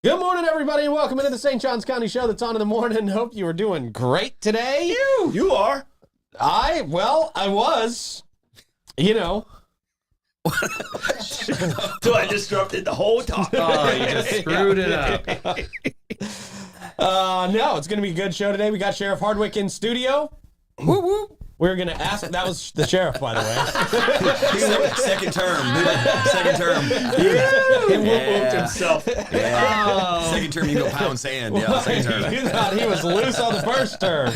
Good morning, everybody, and welcome into the St. Johns County Show that's on in the morning. Hope you are doing great today. You are. I was. You know. So I disrupted the whole talk. Oh, you just screwed it up. No, it's going to be a good show today. We got Sheriff Hardwick in studio. Whoop, whoop. We're going to ask, that was the sheriff, by the way. Second term. Second term. He whooped himself. Yeah. Oh. Second term, you go pound sand. Yeah, second term. You thought he was loose on the first term.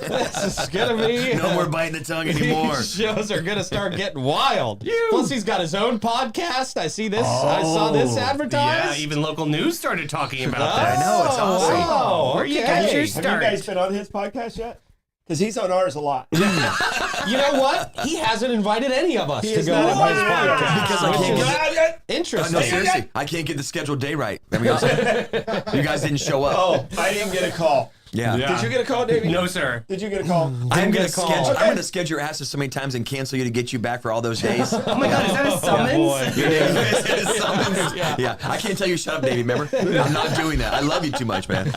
This is going to be... No more biting the tongue anymore. These shows are going to start getting wild. Plus, he's got his own podcast. I see this. I saw this advertised. Yeah, even local news started talking about that. I know, it's awesome. Wow, Where you okay. get your Have start? you guys been on his podcast yet? Because he's on ours a lot. You know what? He hasn't invited any of us to go not on his invited us. podcast. Because I can't get Interesting. no, seriously, I can't get the scheduled day right. I mean, you guys didn't show up. Oh, I didn't get a call. Yeah. Did you get a call, Davey? No, sir. Did you get a call? I'm get going a to call. schedule. Okay. I'm going to schedule your asses so many times and cancel you to get you back for all those days. Oh my God, is that a summons? Yeah, I can't tell you shut up, Davey. Remember, I'm not doing that. I love you too much, man.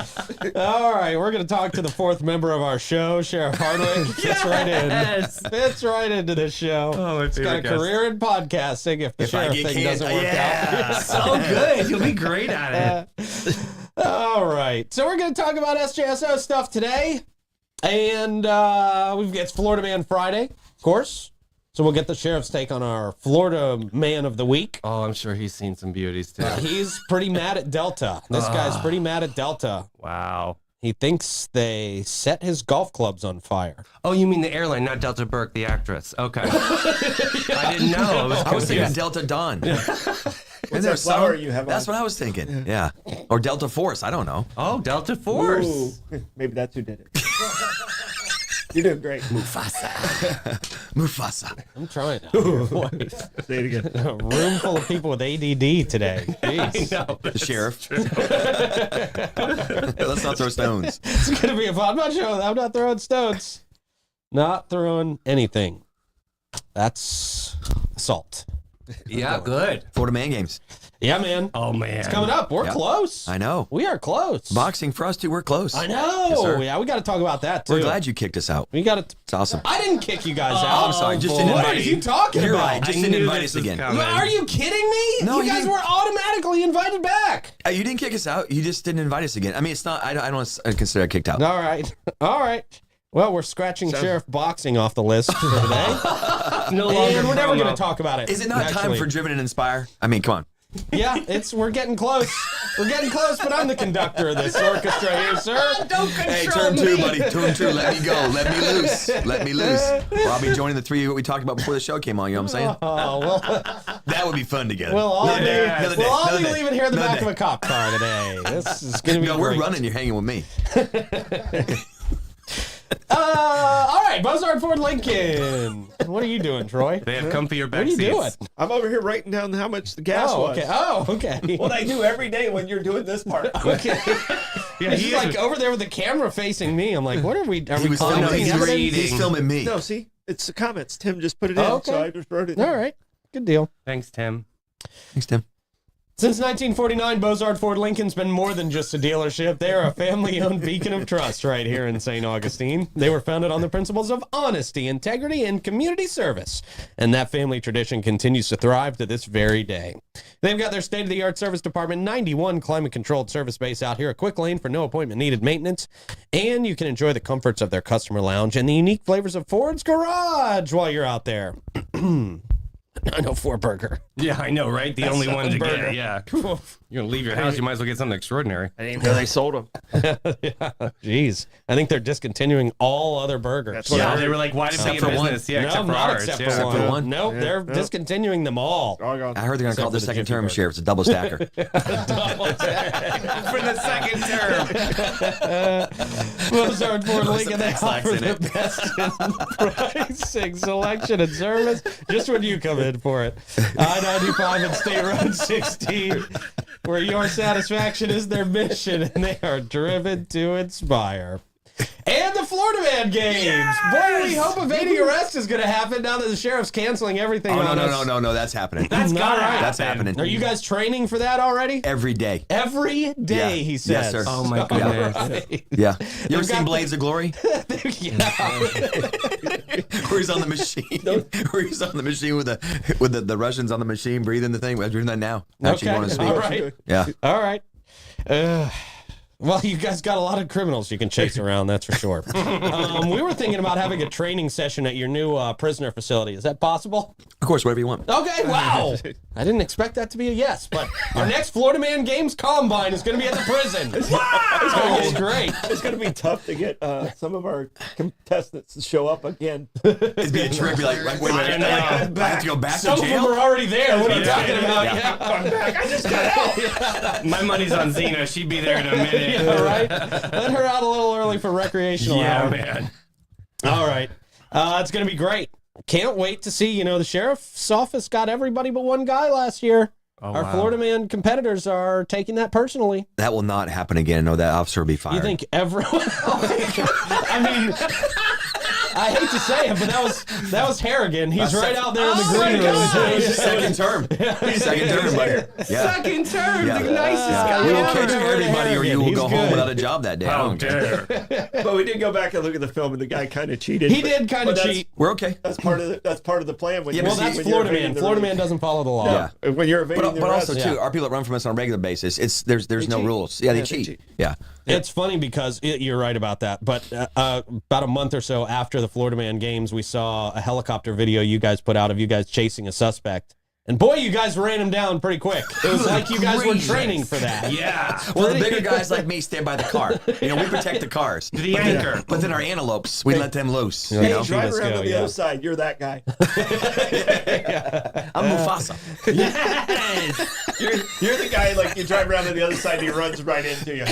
All right, we're going to talk to the fourth member of our show, Sheriff Hardwick. Fits right in. Yes. Fits right into this show. Oh, my He's got a favorite guest. career in podcasting if the If I sheriff get thing canned, doesn't work yeah. out. So good. You'll be great at it. All right, so we're going to talk about SJSO stuff today. And it's Florida Man Friday, of course. So we'll get the sheriff's take on our Florida Man of the Week. Oh, I'm sure he's seen some beauties, too. He's pretty mad at Delta. This guy's pretty mad at Delta. Wow. He thinks they set his golf clubs on fire. Oh, you mean the airline, not Delta Burke, the actress. Okay. I didn't know. I was thinking Delta Dawn. What's that flower you have on? That's what I was thinking. Yeah. Or Delta Force. I don't know. Oh, Delta Force. Ooh, maybe that's who did it. You're doing great. Mufasa. I'm trying. Say it again. A room full of people with ADD today. Jeez. No, The sheriff. Let's not throw stones. It's going to be fun. I'm not throwing stones. Not throwing anything. That's assault. yeah, good. Florida Man Games. Yeah, man. Oh, man. It's coming up. We're Yep. close. I know. We are close. Boxing for us too. We're close. I know. Yes, sir. Yeah, we got to talk about that, too. We're glad you kicked us out. We got to... It's awesome. I didn't kick you guys Oh, out. I'm sorry. Just boy. didn't What are invite you talking You're about? right. Just I didn't knew invite this us was again. coming. Are you kidding me? No, you you guys didn't. were automatically invited back. You didn't kick us out. You just didn't invite us again. I mean, it's not. I don't consider it kicked out. All right. All right. Well, we're scratching Sheriff Boxing off the list for today. No longer And we're never promo. going to talk about it. Is it not time actually. for Driven and Inspire? I mean, come on. Yeah, we're getting close. We're getting close, but I'm the conductor of this orchestra here, sir. Don't Hey, control turn me. two, buddy. Turn two. Let me go. Let me loose. Let me loose. Or I'll be joining the three we talked about before the show came on. You know what I'm saying? Oh, well, That would be fun together. we'll all Another be, day, another day, we'll all another be day. leaving here in the Another back of day. a cop car today. This is going to be No, we're great. running. You're hanging with me. All right, Buzzard Ford Lincoln. What are you doing, Troy? They have comfier What back are you seats. doing? I'm over here writing down how much the gas Oh, was. okay. Oh, okay. What I do every day when you're doing this part. Okay. Yeah, He's like over there with the camera facing me. I'm like, what are we? Are He we was collecting filming. he's evidence? reading. He's filming me. No, see? It's the comments. Tim just put it in, Oh, okay. so I just wrote it All down. right. Good deal. Thanks, Tim. Thanks, Tim. Since 1949, Bozard Ford Lincoln's been more than just a dealership. They are a family-owned beacon of trust right here in St. Augustine. They were founded on the principles of honesty, integrity, and community service. And that family tradition continues to thrive to this very day. They've got their state-of-the-art service department, 91 climate-controlled service base out here, a quick lane for no appointment-needed maintenance. And you can enjoy the comforts of their customer lounge and the unique flavors of Ford's Garage while you're out there. 904 burger. Yeah, I know, right? The only one to burger. get. Yeah. You're gonna leave your house. You might as well get something extraordinary. I didn't know they sold them. Yeah, jeez. I think they're discontinuing all other burgers. That's what Yeah, I they heard. were like, why did they Except get for one. business? Yeah, No, except for not ours. except yeah. for one. one. Nope, they're discontinuing them all. I heard they're going to call it the Except for the second Jiffy term, Burger. Sheriff. It's a double stacker. For the second term. Mozart Ford Lincoln, they X lax offer in the it. best in pricing, selection, and service just when you come in for it. I-95 and State Road 16, where your satisfaction is their mission, and they are driven to inspire. And the Florida Man games. Boy, we hope evading arrest is going to happen now that the sheriff's canceling everything Oh, on us. no. That's happening. That's All gotta right. happen. That's happening. Are you guys training for that already? Every day. Every day, Yeah. he Yes, says. sir. Oh, my All goodness. right. Yeah. You ever got seen the- Blades of Glory? Yeah. Where he's on the machine. Where he's on the machine with the Russians on the machine breathing the thing. We're doing that now. Actually, Okay. going to speak. All right. Yeah. All right. Well, you guys got a lot of criminals you can chase around, that's for sure. We were thinking about having a training session at your new prisoner facility. Is that possible? Of course, whatever you want. Okay, wow. I didn't expect that to be a yes, but our next Florida Man Games Combine is going to be at the prison. Wow! It's great. It's going to be tough to get some of our contestants to show up again. It'd be a trick. Be like, wait, I know. I have to go back Some to of them jail. are already there. What are you Yeah. talking about? Yeah. Yeah. I'm back. I just got out. My money's on Zena. She'd be there in a minute. Yeah, right? Let her out a little early for recreational Yeah, hour. man. All right. It's going to be great. Can't wait to see. You know, the sheriff's office got everybody but one guy last year. Oh, Our wow. Florida Man competitors are taking that personally. That will not happen again. No, that officer will be fired. You think everyone? I mean, I hate to say it, but that was Harrigan. He's right out there in the green room. Second term. Second term, buddy. Yeah. Second term, Yeah. the nicest guy We will Yeah. catch ever. everybody, or you will He's go home good. without a job that day. I How don't care. dare. But we did go back and look at the film, and the guy kind of cheated. He did kind of But cheat. We're okay. That's part of the plan. When Yeah, you- Well, that's when you're Florida evading Man. the Florida rules. Man doesn't follow the law. Yeah. When you're evading But the also arrest, too, Yeah. our people that run from us on a regular basis, there's no cheat. rules. Yeah, they They cheat. cheat. Yeah. It's funny because you're right about that. But about a month or so after the Florida Man games, we saw a helicopter video you guys put out of you guys chasing a suspect. And boy, you guys ran him down pretty quick. It was like you guys were Gracious. training for that. Yeah. Well, the bigger guys like me stand by the car. You know, we protect the cars. The But then- anchor. But then our antelopes, we let them loose. You Yeah. know? Hey, drive Let's around go, to the yeah. other side. You're that guy. I'm Mufasa. You're the guy, like, you drive around to the other side and he runs right into you.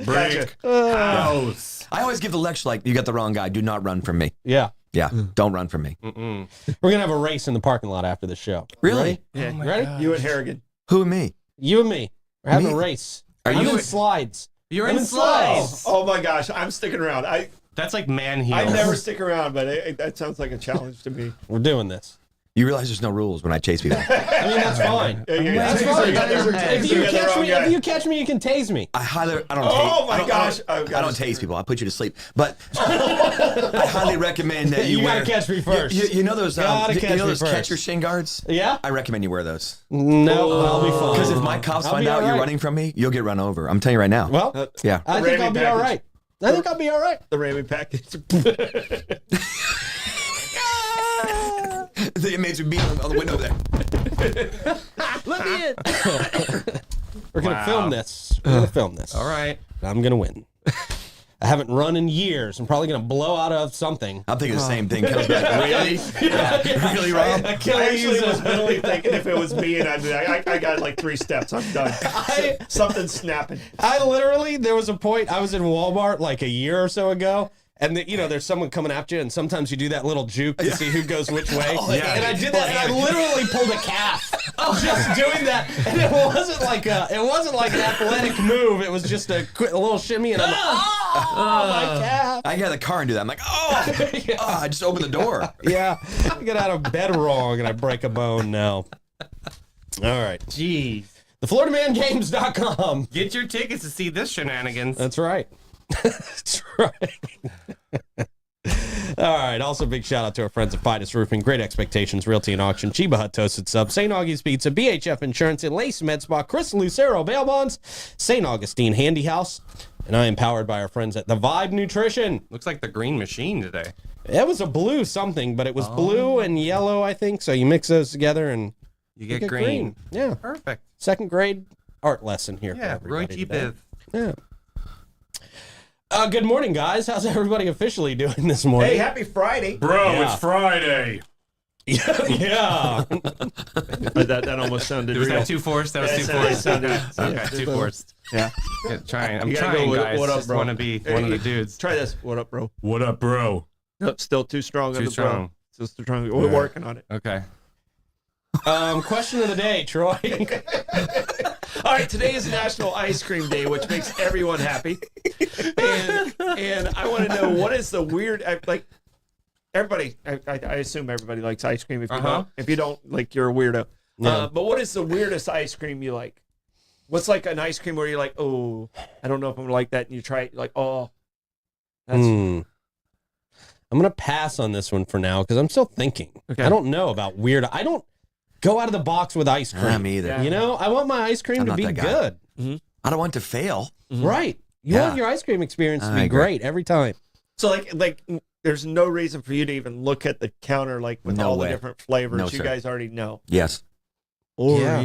Brick house. I always give the lecture like, you got the wrong guy. Do not run from me. Yeah. Yeah, don't run from me. We're going to have a race in the parking lot after the show. Really? Ready? You ready? You and Harrigan. Who and me? You and me. We're having Me? a race. Are I'm you- in slides. You're I'm in in slides. Oh my gosh, I'm sticking around. That's like man heels. I never stick around, but that sounds like a challenge to me. We're doing this. You realize there's no rules when I chase people. I mean, that's fine. That's So fine. you got the- If so you got the catch wrong me, guy. if you catch me, you can tase me. I don't Oh my I don't- gosh. I I've don't, got I don't to- tase people. I put you to sleep. But I highly recommend that you, You gotta wear. catch me first. You know those, Gotta you catch know me those first. catcher shin guards? Yeah? I recommend you wear those. No, I'll be fine. Because if my cops I'll find be out all you're right. running from me, you'll get run over. I'm telling you right now. Well, yeah. I think Rammy I'll be all package. right. I think I'll be all right. The Rammy package. The inmates would be on the window there. Let me in. We're gonna Wow. film this. We're gonna film this. All right. I'm gonna win. I haven't run in years. I'm probably gonna blow out of something. I'm thinking the same thing. Comes back, really? Really, Rob? I actually was mentally thinking if it was me and I'd be like, I got like 3 steps. I'm done. Something's snapping. I literally, there was a point, I was in Walmart like a year or so ago, and there's someone coming after you, and sometimes you do that little juke to see who goes which way. yeah. And I did that, and I literally pulled a calf just doing that. And it wasn't like an athletic move. It was just a little shimmy, and I'm like, oh, my calf. I get out of the car and do that. I'm like, oh, I just opened the door. Yeah, I get out of bed wrong, and I break a bone now. All right. Jeez. TheFloridaManGames.com. Get your tickets to see this shenanigans. That's right. That's right. All right. Also, big shout out to our friends at Fidus Roofing, Great Expectations, Realty and Auction, Chiba Hut Toasted Sub, St. Augie's Pizza, BHF Insurance, and Lace Med Spa, Chris Lucero Bail Bonds, St. Augustine Handy House, and I am powered by our friends at The Vibe Nutrition. Looks like the green machine today. It was a blue something, but it was blue and yellow, I think. So you mix those together and You get green. Yeah. Perfect. Second grade art lesson here for Yeah, everybody Roy G. today. Biv. Yeah. Good morning, guys. How's everybody officially doing this morning? Hey, happy Friday. Bro, Yeah. it's Friday. Yeah. that almost sounded Was real. that too forced? That was too Yeah, it forced. sounded- Okay, too forced. Yeah. Yeah, trying. I'm You gotta trying, go with, guys. what up, Just bro? want to be one of the dudes. Try this. What up, bro? What up, bro? No, still too strong on Too the bro. strong. Still too strong. We're working on it. Okay. Question of the day, Troy. All right, today is National Ice Cream Day, which makes everyone happy. And I want to know, what is the weird, like, everybody, I assume everybody likes ice cream. If you don't, like, you're a weirdo. Yeah. But what is the weirdest ice cream you like? What's like an ice cream where you're like, oh, I don't know if I'm gonna like that, and you try it, you're like, oh, that's I'm going to pass on this one for now because I'm still thinking. Okay. I don't know about weird. I don't go out of the box with ice cream. Me either. Yeah. You know, I want my ice cream I'm to not be that guy. good. I don't want to fail. Right. You Yeah. want your ice cream experience to I be agree. great every time. so like. There's no reason for you to even look at the counter, like with No all way. the different flavors. No, you sir. guys already know. Yes. Yeah.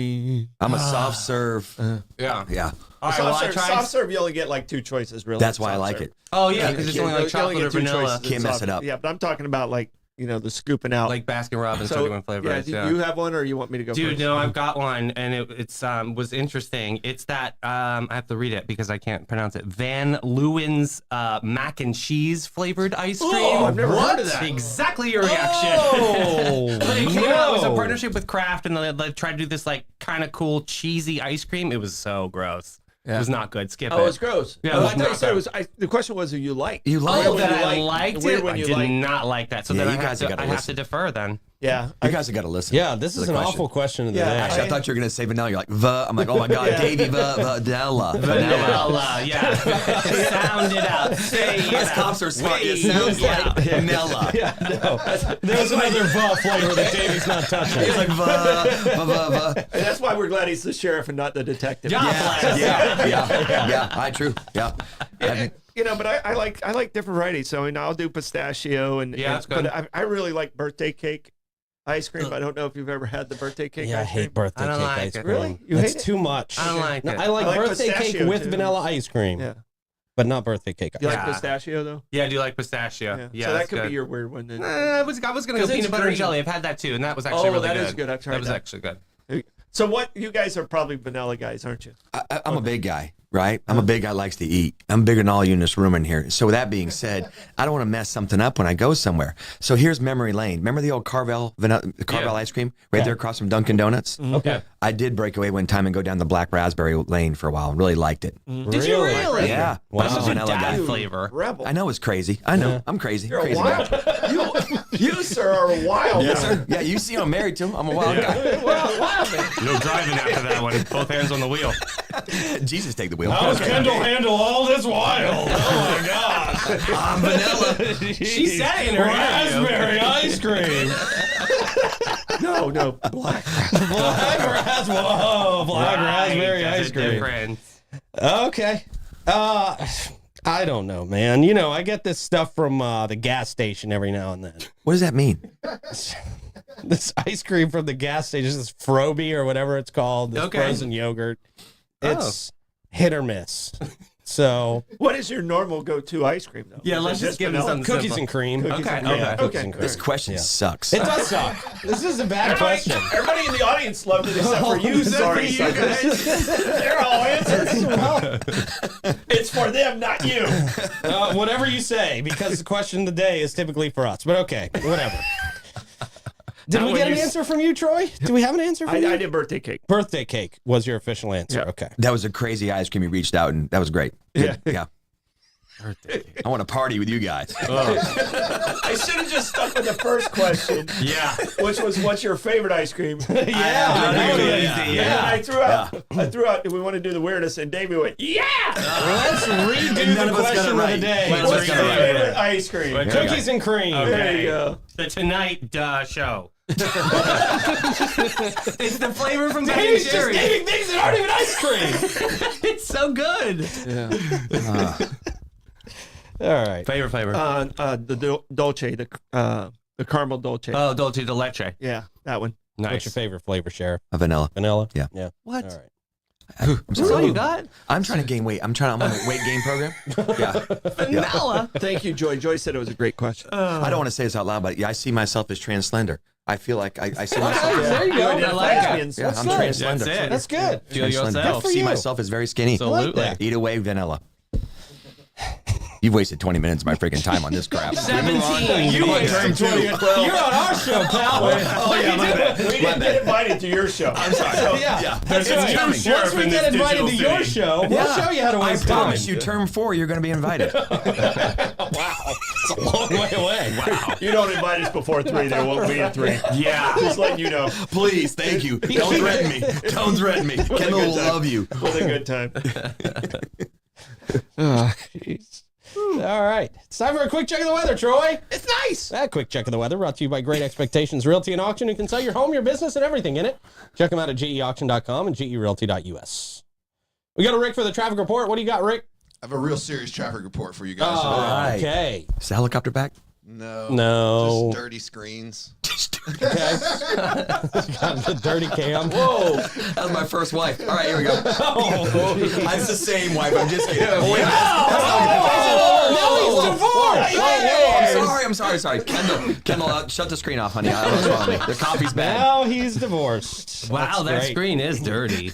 I'm a soft serve. Yeah. Yeah. All right, well, I Soft tried. serve, you only get like two choices, really. That's why I Soft like serve. it. Oh, yeah, because it's You only only like chocolate get or two vanilla. choices. Can't mess Soft- it up. Yeah, but I'm talking about like, the scooping out. Like Baskin Robbins so, 21 flavors. yeah, Yeah. do you have one, or you want me to go Dude, first? no, I've got one, and it's was interesting. It's that I have to read it because I can't pronounce it. Van Leeuwen's mac and cheese flavored ice cream. Oh, I've never heard of that. Exactly your reaction. Oh, But it came out. It was a no. partnership with Kraft, and they tried to do this like kind of cool cheesy ice cream. It was so gross. It was not good. Skip Oh, it. it's gross. Yeah, Oh, it I was thought you not said it good. was. The question was, who you like? You like Oh, it. that you I like- liked the weird it. one I you did like. not like that. So Yeah, then you guys have gotta I have listen. to defer then. Yeah, You guys have got to listen. Yeah, this to is the an question. awful question of the Yeah, day. Actually, I thought you were going to say vanilla. You're like, I'm like, oh my God, Yeah. Davey, vanilla. Vanilla, yeah. Sound it out. Say it These out. cops are smart. It Wait, sounds yeah. like vanilla. Yeah, no. There's another flavor that Davey's not touching. It's like, va. and that's why we're glad he's the sheriff and not the detective. Yeah. Yeah. True. Yeah. But I like different varieties. So I'll do pistachio and Yeah, that's good. But I really like birthday cake ice cream. I don't know if you've ever had the birthday cake. Yeah, I ice cream. hate birthday I don't cake like ice it. cream. Really? You That's hate it? too much. I don't like No, it. I like I like birthday cake pistachio, with too. vanilla ice cream, Yeah. but not birthday cake ice You cream. like Yeah. pistachio though? Yeah, I do like pistachio. Yeah, so that that's could good. be your weird one. Then. I was gonna go 'Cause peanut it's butter green. and jelly. I've had that too, and that was actually really that good. is good. I've tried That was that. actually good. So what? You guys are probably vanilla guys, aren't you? I'm a big guy, right? I'm a big guy likes to eat. I'm bigger than all you in this room in here. So with that being said, I don't want to mess something up when I go somewhere. So here's memory lane. Remember the old Carvel ice cream right there across from Dunkin' Donuts? Okay. I did break away one time and go down the black raspberry lane for a while and really liked it. Did you really? Yeah. Wow. But I'm a Such a vanilla guy. dad flavor. Rebel. I know it's crazy. I know. I'm crazy. You're a Crazy wild. guy. you sir are a wild. Yes, man. sir. Yeah, you see I'm married to him. I'm a wild guy. Wild man. No driving after that one. Both hands on the wheel. Jesus, take the wheel. How does Kendall handle all this wild? Oh my gosh. I'm vanilla. She said it in her interview. Raspberry ice cream. No, black. Black raspberry. Whoa, black raspberry That's ice a cream. difference. Okay. I don't know, man. I get this stuff from the gas station every now and then. What does that mean? This ice cream from the gas station, this Froby or whatever it's called, this Okay. frozen yogurt. It's hit or miss. So What is your normal go-to ice cream though? Yeah, Is let's it just give them vanilla? something cookies simple. and cream. Cookies Okay, and cream. okay. Cookies Okay. and cream. This question Yeah. sucks. It does suck. This is a bad question. Everybody in the audience loved it except for you. Except Sorry, for you guys. they're all answers. It's for them, not you. Whatever you say, because the question of the day is typically for us. But okay, whatever. Did Not we when get an you s- answer from you, Troy? Do we have an answer from you? I did birthday cake. Birthday cake was your official answer. Yeah. Okay. That was a crazy ice cream. He reached out, and that was great. Good. Yeah. I want to party with you guys. I should have just stuck with the first question. Yeah. Which was, what's your favorite ice cream? Yeah, that was easy. And then I threw out, we want to do the weirdest, and Davey went, yeah! Let's redo none the of us got it question of the right. day. Let's What's your redo it. favorite ice cream? Okay. Cookies and cream. There you go. The Tonight show. It's the flavor from Ben He's and just Jerry's. naming things that aren't even ice cream. It's so good. All right. Favorite flavor. The dolce, the caramel dolce. Oh, Dolce de Leche. Yeah, that one. Nice. What's your favorite flavor, Sheriff? A vanilla. Vanilla? Yeah. Yeah. What? All right. I'm That's all sorry. you got? I'm trying to gain weight. I'm on a weight gain program. Yeah. Vanilla. Thank you, Joy. Joy said it was a great question. I don't want to say this out loud, but yeah, I see myself as trans slender. I feel like I see myself. There you go. I like it. Lesbians. Yeah, I'm nice. trans slender. That's it. That's good. Feel Trans slender. yourself. for See you. myself as very skinny. Absolutely. that. Eat away vanilla. You've wasted 20 minutes of my freaking time on this crap. 17. You wasted 20 minutes. You're on our show, pal. Oh yeah, my bad. We didn't get invited to your show. I'm sorry. Yeah. There's a new Once sheriff we in get this invited to digital your city. show, we'll show you how to I waste promise time. you, term 4, you're going to be invited. Wow. It's a long way away. Wow. You don't invite us before 3, there won't be a 3. Yeah. Just letting you know. Please, thank you. Don't threaten me. Don't threaten me. Kendall will love you. With a good time. All right. It's time for a quick check of the weather, Troy. It's nice. That quick check of the weather brought to you by Great Expectations Realty and Auction. You can sell your home, your business, and everything in it. Check them out at geauction.com and gerealty.us. We got a Rick for the traffic report. What do you got, Rick? I have a real serious traffic report for you guys. Oh, right. okay. Is the helicopter back? No. Just dirty screens. Okay. Got the dirty cam. Whoa, that was my first wife. All right, here we go. It's the same wife. I'm just kidding. Oh, wait, I'm sorry. Kendall, shut the screen off, honey. I was wrong. The coffee's bad. Now he's divorced. Wow, that great. screen is dirty.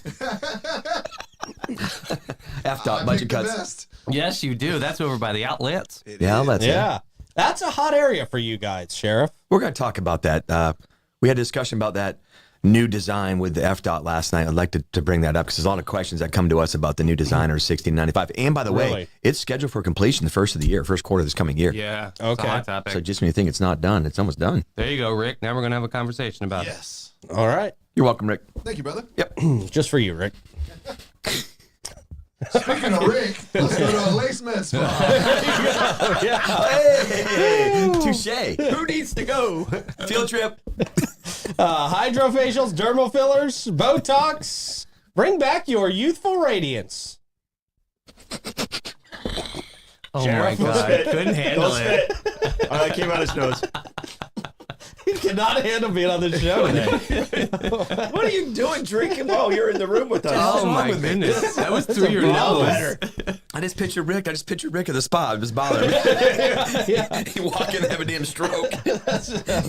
F-dot, budget Make the cuts. best. Yes, you do. That's over by the outlets. Yeah, that's it. Yeah. That's a hot area for you guys, Sheriff. We're going to talk about that. We had a discussion about that new design with the F-dot last night. I'd like to bring that up because there's a lot of questions that come to us about the new design or 1695. And by the way, Really? it's scheduled for completion the first quarter of this coming year. Yeah. It's Okay. a hot topic. So just when you think it's not done, it's almost done. There you go, Rick. Now we're going to have a conversation about it. Yes. All right. You're welcome, Rick. Thank you, brother. Just for you, Rick. Speaking of Rick, let's go to a lace med spa. Hey, touche. Who needs to go? Field trip. Hydrofacials, dermal fillers, Botox. Bring back your youthful radiance. Oh Sheriff, my God. Spit. Couldn't handle Don't it. spit. That came out his nose. He cannot handle being on the show today. What are you doing drinking while you're in the room with us? Oh my goodness. That was through your nose. I just pictured Rick at the spa. It was bothering me. He walked in and have a damn stroke. That's a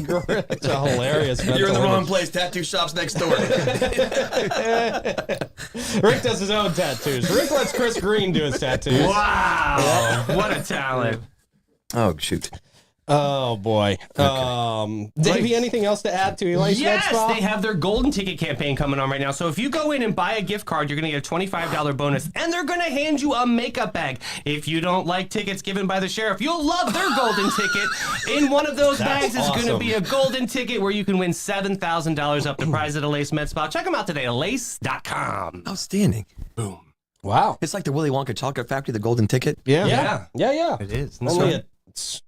hilarious. You're in the mental wrong image. place. Tattoo shop's next door. Rick does his own tattoos. Rick lets Chris Green do his tattoos. Wow. What a talent. Oh, shoot. Oh boy. Davey, anything else to add to Elaine's Med Yes, Spa? they have their golden ticket campaign coming on right now. So if you go in and buy a gift card, you're going to get a $25 bonus, and they're going to hand you a makeup bag. If you don't like tickets given by the sheriff, you'll love their golden ticket. In one of those bags is going to be a golden ticket where you can win $7,000 up to prize at Lace Med Spa. Check them out today, lace.com. Outstanding. Wow. It's like the Willy Wonka chocolate factory, the golden ticket. Yeah. It is. That's Only right. it's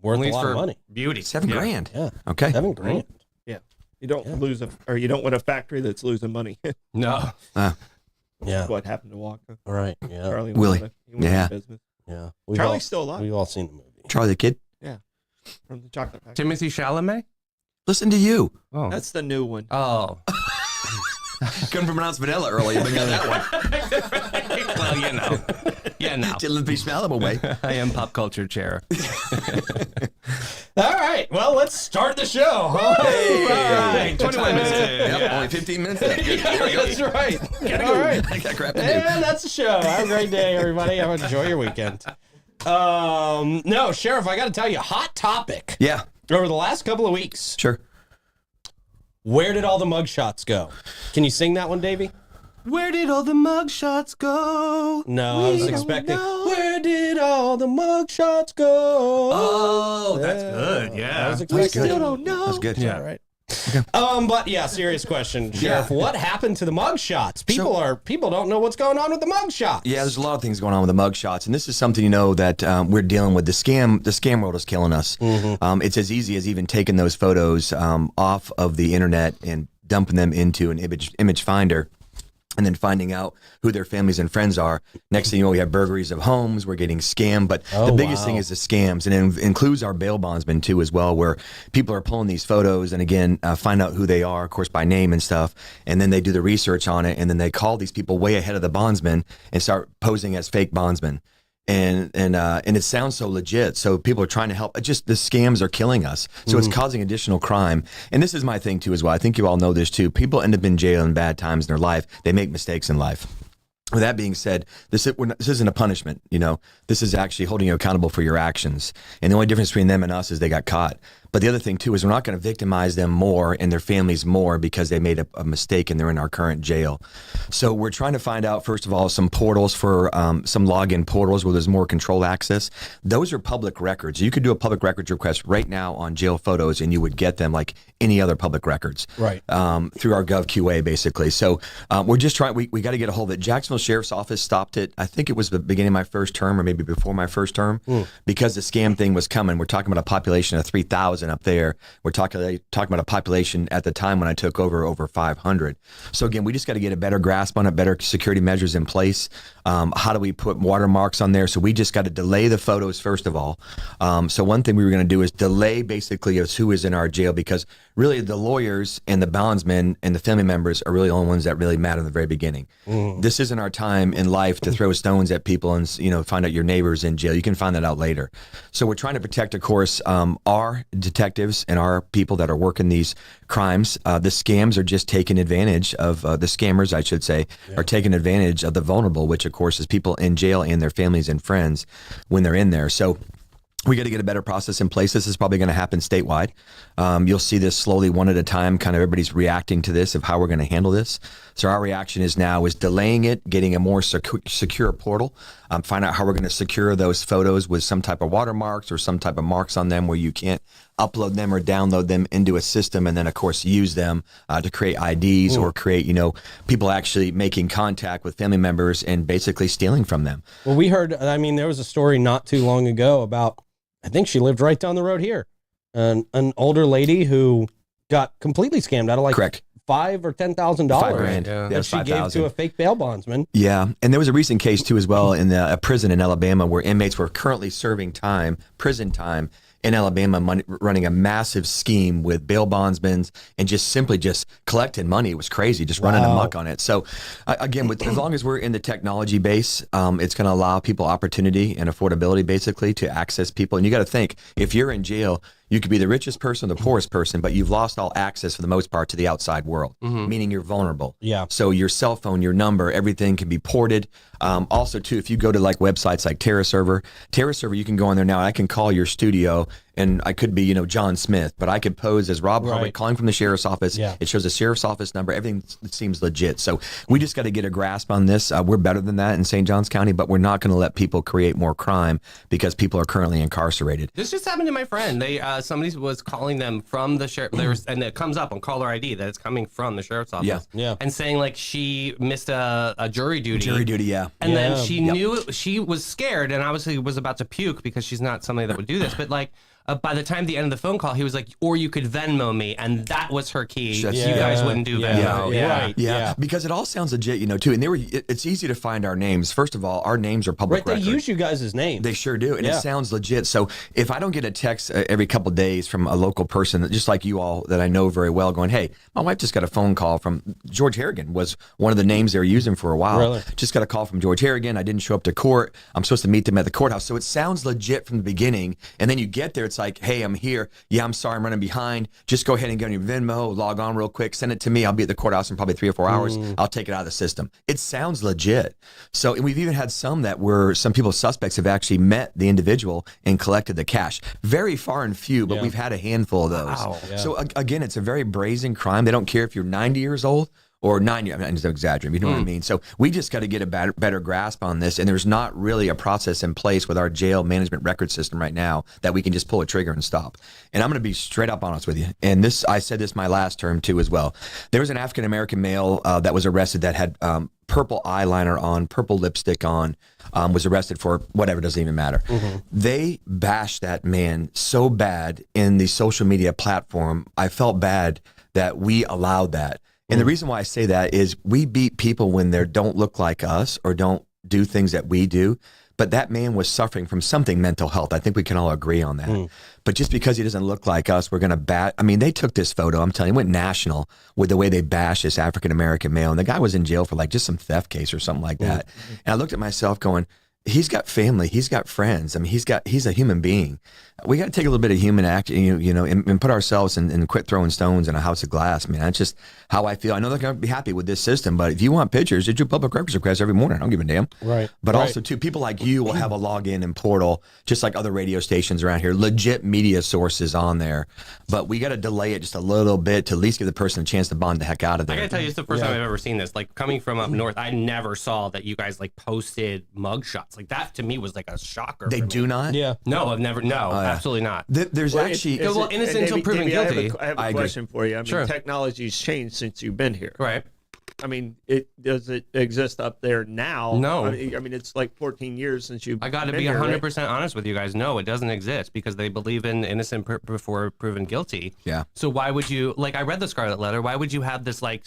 worth Only a lot for of money. beauty. $7,000. Yeah. Okay. $7 grand. Yeah. You don't lose you don't want a factory that's losing money. No. Yeah. What happened to Walker? All right. Yeah. Charlie Willie. He went Yeah. into business. Yeah. Charlie's still alive. We've all seen the movie. Charlie the Kid. From the chocolate factory. Timothy Chalamet? Listen to you. Oh. That's the new one. Oh. Couldn't pronounce vanilla earlier, but got that one. Well, you know. Yeah, no. Didn't be smellable way. I am pop culture chair. All right. Well, let's start the show. Huh? Hey. All right. 21 minutes in. Yep, only 15 minutes left. Good. Here we go. That's right. All right. I got crap to do. And that's the show. Have a great day, everybody. Enjoy your weekend. No, Sheriff, I got to tell you, hot topic Yeah, over the last couple of weeks. sure. Where did all the mugshots go? Can you sing that one, Davey? Where did all the mugshots go? No, I was We don't expecting. know. Where did all the mugshots go? Oh, that's good. Yeah. I was That's expecting. good. Still don't know. That's good. Yeah. All right. But yeah, serious question, Sheriff. What happened to the mugshots? People don't know what's going on with the mugshots. Yeah, there's a lot of things going on with the mug shots, and this is something that we're dealing with. The scam world is killing us. It's as easy as even taking those photos off of the internet and dumping them into an image finder, and then finding out who their families and friends are. Next thing you know, we have burglaries of homes. We're getting scammed. But the biggest thing is the scams, and it includes our bail bondsmen too as well, where people are pulling these photos and again find out who they are, of course, by name and stuff, and then they do the research on it, and then they call these people way ahead of the bondsmen and start posing as fake bondsmen. And it sounds so legit. So people are trying to help. Just the scams are killing us. So it's causing additional crime. And this is my thing too as well. I think you all know this too. People end up in jail in bad times in their life. They make mistakes in life. With that being said, this isn't a punishment. This is actually holding you accountable for your actions. And the only difference between them and us is they got caught. But the other thing too is we're not going to victimize them more and their families more because they made a mistake and they're in our current jail. So we're trying to find out, first of all, some portals for some login portals where there's more control access. Those are public records. You could do a public records request right now on jail photos and you would get them like any other public records. Right. Through our GovQA basically. So we're just trying, we got to get a hold of it. Jacksonville Sheriff's Office stopped it. I think it was the beginning of my first term or maybe before my first term because the scam thing was coming. We're talking about a population of 3,000 up there. We're talking about a population at the time when I took over 500. So again, we just got to get a better grasp on it, better security measures in place. How do we put watermarks on there? So we just got to delay the photos first of all. So one thing we were going to do is delay basically as who is in our jail because really the lawyers and the bondsmen and the family members are really the only ones that really matter in the very beginning. This isn't our time in life to throw stones at people and find out your neighbor's in jail. You can find that out later. So we're trying to protect, of course, our detectives and our people that are working these crimes. The scams are just taking advantage of the scammers, I should say, are taking advantage of the vulnerable, which of course is people in jail and their families and friends when they're in there. So we got to get a better process in place. This is probably going to happen statewide. You'll see this slowly one at a time, kind of everybody's reacting to this of how we're going to handle this. So our reaction is delaying it, getting a more secure portal, find out how we're going to secure those photos with some type of watermarks or some type of marks on them where you can't upload them or download them into a system and then of course use them to create IDs or create, people actually making contact with family members and basically stealing from them. Well, we heard, there was a story not too long ago about, I think she lived right down the road here, an older lady who got completely scammed out of like Correct. $5,000 or $10,000 $5,000. Yeah. Yeah, that it's she gave $5,000. to a fake bail bondsman. Yeah, and there was a recent case too as well in a prison in Alabama where inmates were currently serving prison time in Alabama, running a massive scheme with bail bondsmen and simply collecting money. It was crazy, just running amok on it. So again, as long as we're in the technology base, it's going to allow people opportunity and affordability basically to access people. And you got to think, if you're in jail, you could be the richest person, the poorest person, but you've lost all access for the most part to the outside world, meaning you're vulnerable. Yeah. So your cell phone, your number, everything can be ported. Also, too, if you go to like websites like TerraServer, you can go on there now. I can call your studio, and I could be, John Smith, but I could pose as Rob Hardwick calling from the sheriff's office. Yeah. It shows the sheriff's office number. Everything seems legit. So we just got to get a grasp on this. We're better than that in St. Johns County, but we're not going to let people create more crime because people are currently incarcerated. This just happened to my friend. They somebody was calling them from the sheriff, and it comes up on caller ID that it's coming from the sheriff's office. Yeah. And saying like she missed a jury duty. Jury duty, yeah. And then Yeah. she knew she was scared and obviously was about to puke because she's not somebody that would do this. But like by the time the end of the phone call, he was like, or you could Venmo me. And that was her key. That's- You guys wouldn't do Venmo. Yeah. Yeah. Right. Yeah, because it all sounds legit, too. And it's easy to find our names. First of all, our names are public Right. They record. use you guys as names. They sure do, and Yeah. it sounds legit. So if I don't get a text every couple of days from a local person, just like you all that I know very well, going, "Hey, my wife just got a phone call from George Harrigan," was one of the names they were using for a while. Really? Just got a call from George Harrigan. I didn't show up to court. I'm supposed to meet them at the courthouse. So it sounds legit from the beginning, and then you get there, it's like, "Hey, I'm here. Yeah, I'm sorry, I'm running behind. Just go ahead and get on your Venmo, log on real quick, send it to me. I'll be at the courthouse in probably 3 or 4 hours. I'll take it out of the system." It sounds legit. So we've even had some people suspects have actually met the individual and collected the cash. Very far and few, but we've had a handful of those. Wow. Yeah. So again, it's a very brazen crime. They don't care if you're 90 years old or 9 years. I'm just exaggerating. You know what I mean? So we just got to get a better grasp on this. And there's not really a process in place with our jail management record system right now that we can just pull a trigger and stop. And I'm going to be straight up honest with you. And this, I said this my last term too as well. There was an African American male that was arrested that had purple eyeliner on, purple lipstick on, was arrested for whatever, doesn't even matter. They bashed that man so bad in the social media platform. I felt bad that we allowed that. And the reason why I say that is we beat people when they don't look like us or don't do things that we do. But that man was suffering from something mental health. I think we can all agree on that. But just because he doesn't look like us, we're going to bat. I mean, they took this photo, I'm telling you, went national with the way they bashed this African-American male. And the guy was in jail for like just some theft case or something like that. And I looked at myself going, he's got family, he's got friends. I mean, he's a human being. We got to take a little bit of human action, and put ourselves and quit throwing stones in a house of glass. Man, that's just how I feel. I know they're going to be happy with this system, but if you want pictures, do public records requests every morning. I don't give a damn. Right. But also, too, people like you will have a login and portal, just like other radio stations around here, legit media sources on there. But we got to delay it just a little bit to at least give the person a chance to bond the heck out of there. I gotta tell you, it's the first time I've ever seen this. Like, coming from up north, I never saw that you guys like posted mugshots. Like, that to me was like a shocker. They do not? Yeah. No, I've never. No, absolutely not. There's actually... innocent until proven guilty. I have a agree. question for you. I mean, Sure. technology's changed since you've been here. Right. I mean, does it exist up there now? No. I mean, it's like 14 years since you've I got to been be here, 100% honest with you guys. No, it doesn't exist because they believe in innocent before proven guilty. Yeah. So why would you, like, I read the Scarlet Letter. Why would you have this, like,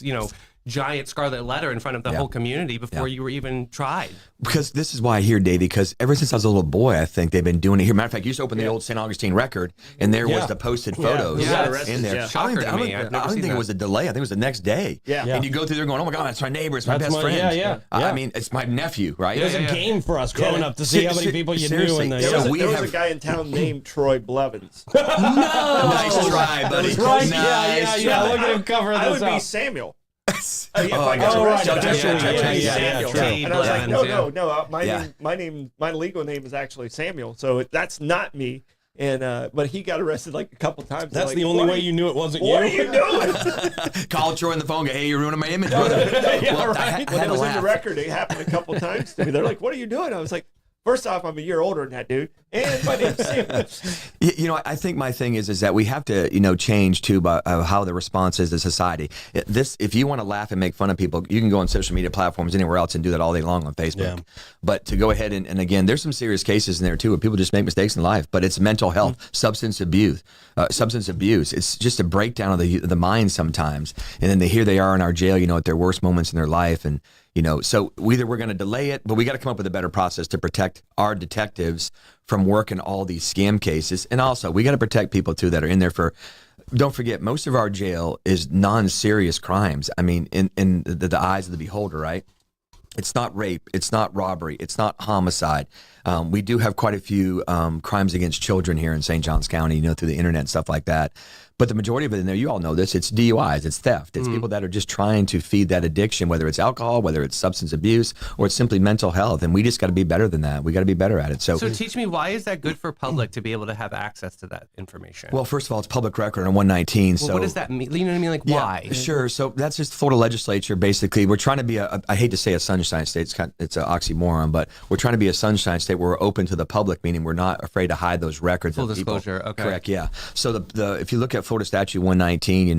giant Scarlet Letter in front of the whole community before you were even tried? Because this is why I hear, Dave, because ever since I was a little boy, I think they've been doing it here. Matter of fact, you used to open the old St. Augustine record, and there was the posted photos Yeah, in there. it's shocker to me. I've never I don't seen think that. it was a delay. I think it was the next day. Yeah. And you go through there going, oh my God, it's my neighbor, it's my That's best my- friend. yeah. I mean, it's my nephew, right? It was a game for us growing up to see how many people you knew. Seriously. In the, So There we was have- a guy in town named Troy Blevins. Nice try, buddy. right. Nice Yeah. try. Look at him covering I this would be up. Samuel. Oh, I got right. arrested, Officially, I would be yeah, Samuel. true. And I was like, Blevins, no. My legal name is actually Samuel, so that's not me. And but he got arrested like a couple times. That's like, the only way you knew it wasn't What are you. you doing? Call Troy on the phone, go, hey, you're ruining my image, brother. Well, I had When it to was in the laugh. record, it happened a couple times to me. They're like, "What are you doing?" I was like, first off, I'm a year older than that dude, and my name's Samuel." I think my thing is that we have to, change too by how the response is to society. If you want to laugh and make fun of people, you can go on social media platforms anywhere else and do that all day long on Facebook. Yeah. But to go ahead and again, there's some serious cases in there too where people just make mistakes in life. But it's mental health, substance abuse. It's just a breakdown of the mind sometimes. And then here they are in our jail, at their worst moments in their life, and so either we're going to delay it, but we got to come up with a better process to protect our detectives from working all these scam cases. And also, we got to protect people, too, that are in there for, don't forget, most of our jail is non-serious crimes. I mean, in the eyes of the beholder, right? It's not rape. It's not robbery. It's not homicide. We do have quite a few crimes against children here in St. Johns County, through the internet and stuff like that. But the majority of it in there, you all know this, it's DUIs, it's theft. It's people that are just trying to feed that addiction, whether it's alcohol, whether it's substance abuse, or it's simply mental health. And we just got to be better than that. We got to be better at it. So teach me, why is that good for public to be able to have access to that information? well, first of all, it's public record on 119. Well, so what does that mean? You know what I mean? Like, why? Sure. So that's just the Florida legislature. Basically, we're trying to be I hate to say a sunshine state. It's an oxymoron, but we're trying to be a sunshine state where we're open to the public, meaning we're not afraid to hide those records. Full of people. disclosure, okay. Correct. Yeah. So the if you look at Florida Statute 119,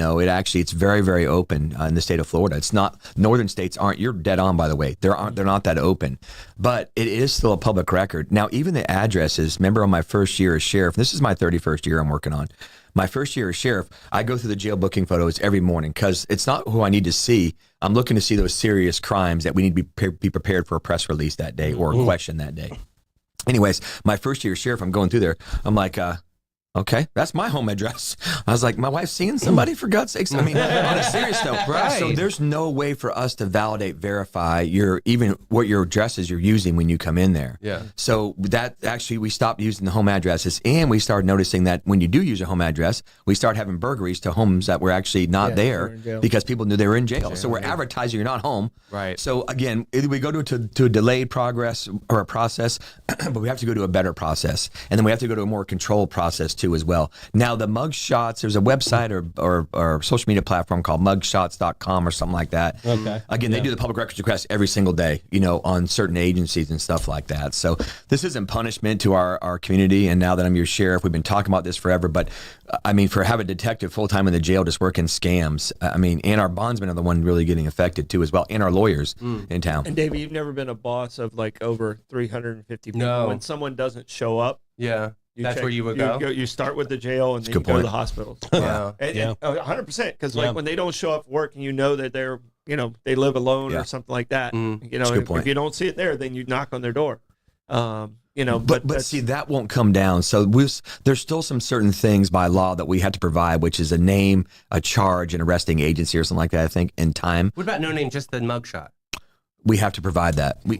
it's very, very open in the state of Florida. It's not, northern states aren't. You're dead on, by the way. They're not that open, but it is still a public record. Now, even the addresses. Remember, on my first year as sheriff, this is my 31st year I'm working on. My first year as sheriff, I go through the jail booking photos every morning because it's not who I need to see. I'm looking to see those serious crimes that we need to be prepared for a press release that day or a question that day. Anyways, my first year as sheriff, I'm going through there. I'm like, okay, that's my home address. I was like, my wife's seeing somebody, for God's sakes. I mean, on a serious note. Right. So there's no way for us to validate, verify even what your addresses you're using when you come in there. Yeah. So that actually, we stopped using the home addresses, and we started noticing that when you do use a home address, we start having burglaries to homes that were actually not there because people knew they were in jail. So we're advertising you're not home. Right. So again, either we go to a delayed progress or a process, but we have to go to a better process, and then we have to go to a more controlled process too. too as well. Now the mug shots, there's a website or social media platform called mugshots.com or something like that. Okay. Again, they do the public records request every single day, on certain agencies and stuff like that. So this isn't punishment to our community. And now that I'm your sheriff, we've been talking about this forever. But I mean, for having a detective full time in the jail just working scams, and our bondsmen are the one really getting affected too as well, and our lawyers in town. And David, you've never been a boss of like over 350 people. No. When someone doesn't show up, Yeah. That's where you would go. You start with the jail and then That's a you good go to point. the hospitals. Yeah. And 100%. Because Yeah. when they don't show up for work and you know that they're, they live alone Yeah. or something like that, Mm. That's a good if point. you don't see it there, then you knock on their door. But that's- see, that won't come down. So there's still some certain things by law that we had to provide, which is a name, a charge, an arresting agency or something like that, I think, in time. What about no name, just the mugshot? We have to provide that. The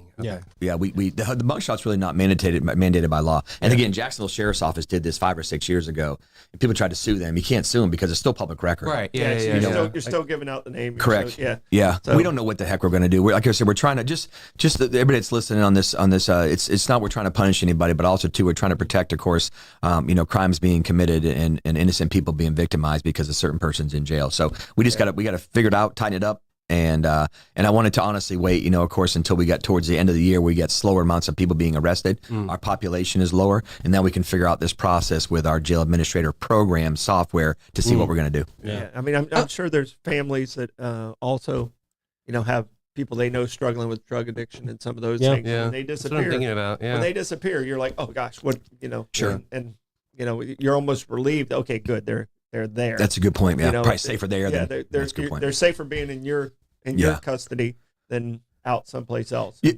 mugshot's really not mandated by law. And again, Jacksonville Sheriff's Office did this 5 or 6 years ago. And people tried to sue them. You can't sue them because it's still public record. Right. yeah, Yeah. so Yeah. you're still giving out the name. Correct. Yeah. So- we don't know what the heck we're going to do. Like I said, we're trying to just everybody that's listening on this. It's not we're trying to punish anybody, but also too we're trying to protect, of course, crimes being committed and innocent people being victimized because a certain person's in jail. So we just got to figure it out, tighten it up. And I wanted to honestly wait, of course, until we got towards the end of the year, we get slower amounts of people being arrested. Our population is lower, and then we can figure out this process with our jail administrator program software to see what we're going to do. Yeah. I mean, I'm sure there's families that also, have people they know struggling with drug addiction and some of those things. Yeah. When they That's what I'm disappear, thinking about. Yeah. when they disappear, you're like, oh gosh, what, Sure. and you're almost relieved. Okay, good. They're there. That's a good point. Yeah, probably it's- safer there. Yeah, than, they're that's a good point. they're safer being in your Yeah. custody than out someplace else. The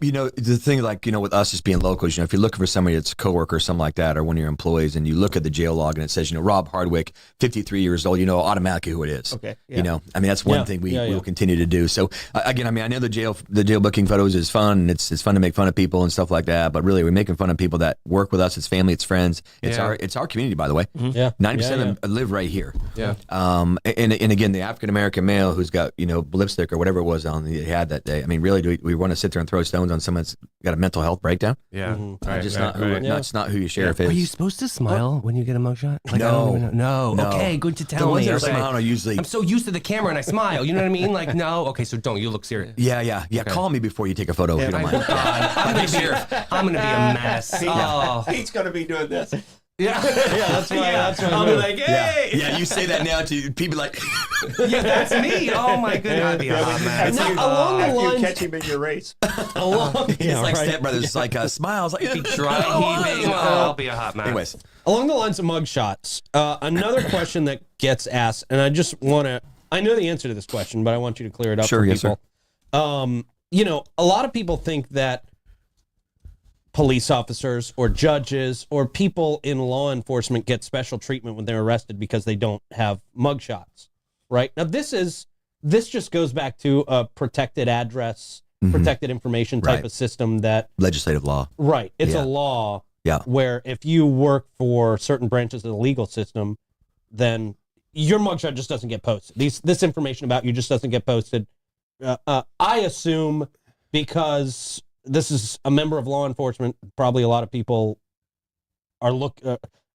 thing with us just being locals, if you're looking for somebody that's a coworker or something like that, or one of your employees, and you look at the jail log and it says, Rob Hardwick, 53 years old, automatically who it is. Okay. Yeah. That's one Yeah. thing we Yeah, yeah. will continue to do. So again, I know the jail booking photos is fun. And it's fun to make fun of people and stuff like that. But really, we're making fun of people that work with us. It's family, it's friends. It's Yeah. our community, by the way. Yeah. 90% Yeah, of them live right here. Yeah. And again, the African American male who's got lipstick or whatever it was on he had that day. I mean, really, do we want to sit there and throw stones on someone that's got a mental health breakdown? Yeah. Right, Just right, not who right. that's not who your sheriff is. Are you supposed to smile when you get a mugshot? Like, No. No. No. Okay, good to The tell ones me. that Okay. smile are usually I'm so used to the camera and I smile. You know what I mean? Like, no. Okay, so don't. You look serious. yeah. Call me before you take a photo if you don't mind. I'm gonna be a mess. Oh, Pete's gonna be doing this. yeah. That's right. That's right. I'll be like, hey, Yeah, you say that now to people like yeah, that's me. Oh my goodness, I'd be a hot mess. Now, along the After you lines- catch him in your race. it's like Step Brothers. It's like smiles. Like Dry heaving. I'll be a hot mess. Anyways, Along the lines of mugshots, another question that gets asked, and I just want to, I know the answer to this question, but I want you to clear it up Sure, for yes, people. A lot of people think that police officers or judges or people in law enforcement get special treatment when they're arrested because they don't have mugshots, right? Now, this just goes back to a protected address, protected information type Right. of system that, legislative law. right, it's Yeah. a law Yeah. where if you work for certain branches of the legal system, then your mugshot just doesn't get posted. This information about you just doesn't get posted. I assume because this is a member of law enforcement, probably a lot of people are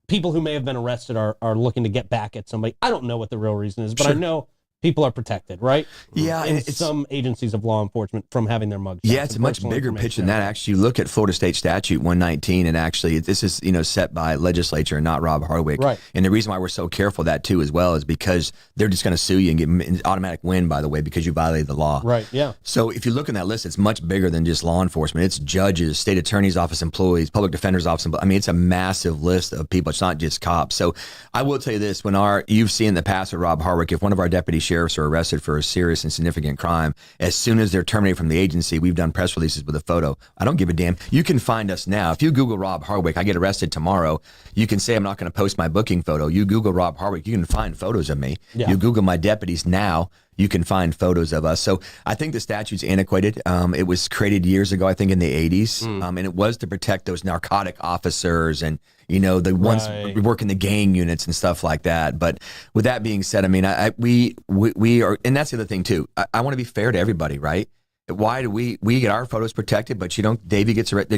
people who may have been arrested are looking to get back at somebody. I don't know what the real reason is, but I Sure. know people are protected, right? Yeah, in and it's some agencies of law enforcement from having their mugshots. Yeah, it's a and much personal bigger information picture than that. out. Actually, you look at Florida State Statute 119, and actually, this is set by legislature and not Rob Hardwick. Right. And the reason why we're so careful of that too, as well, is because they're just going to sue you and get an automatic win. By the way, because you violated the law. Right, yeah. So if you look in that list, it's much bigger than just law enforcement. It's judges, state attorney's office employees, public defender's office. I mean, it's a massive list of people. It's not just cops. So I will tell you this: you've seen in the past with Rob Hardwick, if one of our deputy sheriffs are arrested for a serious and significant crime, as soon as they're terminated from the agency, we've done press releases with a photo. I don't give a damn. You can find us now. If you Google Rob Hardwick, I get arrested tomorrow. You can say I'm not going to post my booking photo. You Google Rob Hardwick, you can find photos of me. Yeah. You Google my deputies now. You can find photos of us. So I think the statute's antiquated. It was created years ago, I think in the 80s. And it was to protect those narcotic officers and, the ones Right. who work in the gang units and stuff like that. But with that being said, I mean, we are, and that's the other thing too. I want to be fair to everybody, right? Why do we get our photos protected, but you don't? Davey gets his photo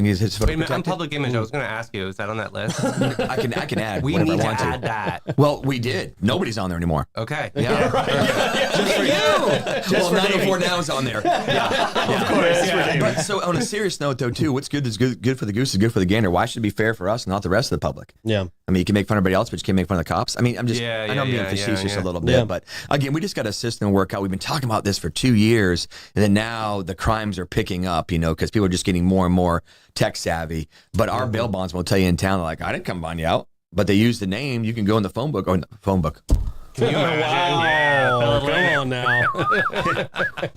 Wait a minute, on protected. public image, I was going to ask you, is that on that list? I can add. We whatever need I to want add that. Well, we did. Nobody's on there anymore. Okay. Yeah. Just for you. Well, 904 now is on there. Of course. But so on a serious note, though, too, what's good is good for the goose is good for the gander. Why should it be fair for us, not the rest of the public? Yeah. I mean, you can make fun of everybody else, but you can't make fun of the cops. I mean, I know I'm being facetious a little bit, Yeah. but again, we just got a system to work out. We've been talking about this for 2 years, and then now the crimes are picking up, because people are just getting more and more tech savvy. But our bail bondsmen will tell you in town, they're like, I didn't come bond you out, but they use the name. You can go in the phone book. Can you imagine? Yeah. Oh, come on now.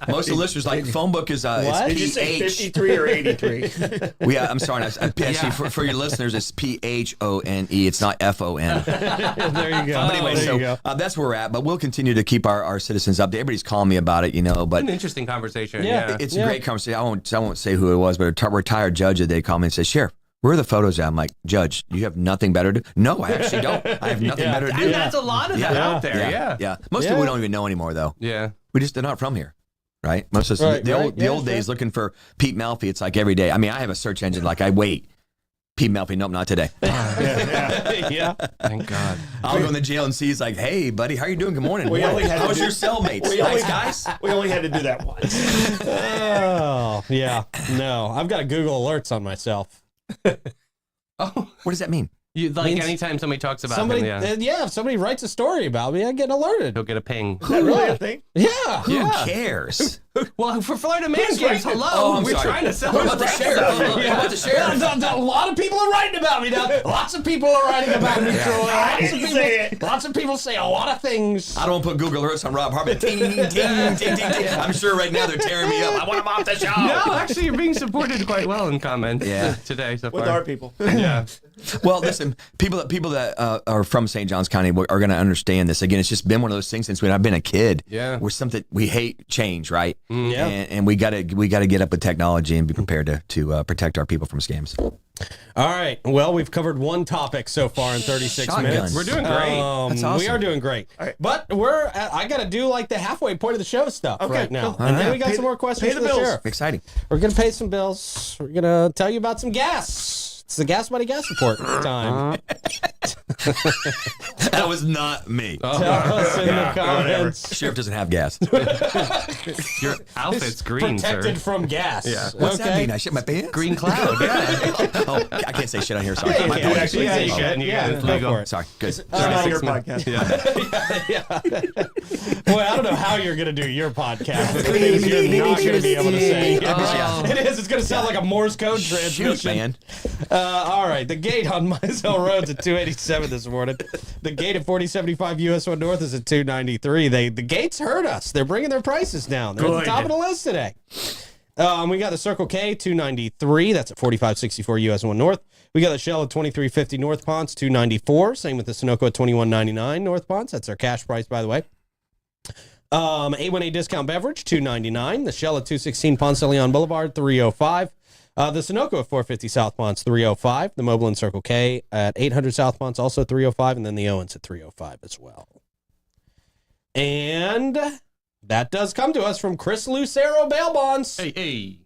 Most of the listeners like phone book is What? Did you say it's 53 or 83? I'm sorry. Actually, for your listeners, it's PHONE. It's not FON. There you go. But anyway, there so you go. that's where we're at. But we'll continue to keep our citizens updated. Everybody's calling me about it, But An interesting conversation. Yeah. Yeah. it's a great conversation. I won't say who it was, but a retired judge that they called me and said, Sheriff, where are the photos at? I'm like, Judge, you have nothing better to do? No, I actually don't. I have nothing better to do. And that's a lot of that out there. Yeah. Most of it we don't even know anymore, though. Yeah. They're not from here. Right? Most of us, Right, the right. old days looking for Pete Melfi, it's like every day. I mean, I have a search engine, like I wait. Pete Melfi, nope, not today. Yeah. Thank God. I'll go in the jail and see, he's like, hey, buddy, how you doing? Good morning. We only had to How's do- your cellmates? We only, Nice guys? we only had to do that once. Oh, yeah. No, I've got Google alerts on myself. Oh, What does that mean? Means anytime somebody talks about Somebody, him, if somebody writes a story about me, I get alerted. he'll get a ping. Is that really a thing? Yeah. Who cares? Well, for Florida Man Games, hello. Oh, I'm We're sorry. trying to sell What about the sheriff? What about the sheriff? A lot of people are writing about me now. Lots of people are writing about me, Troy. Lots of people say a lot of things. I don't want to put Google Alerts on Rob Harvey. Ting, ting, ting, ting, ting. I'm sure right now they're tearing me up. I want him off the show. No, actually, you're being supported quite well in comments today so far. With our people. Yeah. Well, listen, people that are from St. Johns County are going to understand this. Again, it's just been one of those things since when I've been a kid. Yeah. We're something we hate change, right? Yeah. And we got to get up with technology and be prepared to protect our people from scams. All right. Well, we've covered one topic so far in 36 Shotgun. minutes. We're doing great. That's awesome. We are doing great. right. But I got to do like the halfway point of the show stuff right now. cool. And then right. we got some more questions pay for the the bills. sheriff. Exciting. We're going to pay some bills. We're going to tell you about some gas. It's the Gas Buddy Gas Report time. That was not me. Tell us in the comments. Sheriff doesn't have gas. Your outfit's green, Protected sir. from gas. Yeah. What's that mean? I shit my pants? Green cloud, yeah. Oh, I can't say shit on here. Sorry. Yeah, My you can bad. actually say shit. Yeah, it's go legal. for it. Sorry. Good. It's not your 36 podcast. Boy, I don't know how you're going to do your podcast. The things you're not going to be able to say. Yeah. It is. It's going to sound like a Morse code transmission. Shoot, man. All right. The gate on Mizell Road's at 287 this morning. The gate at 4075 US 1 North is at 293. The gates hurt us. They're bringing their prices down. They're at the top of the list today. We got the Circle K 293. That's at 4564 US 1 North. We got the Shell at 2350 North Ponce 294. Same with the Sunoco at 2199 North Ponce. That's our cash price, by the way. A1A Discount Beverage, $2.99. The Shell at 216 Ponce de Leon Boulevard, $3.05. The Sunoco at 450 South Ponce, $3.05. The Mobile and Circle K at 800 South Ponce, also $3.05. And then the Owens at $3.05 as well. And that does come to us from Chris Lucero Bail Bonds. Hey.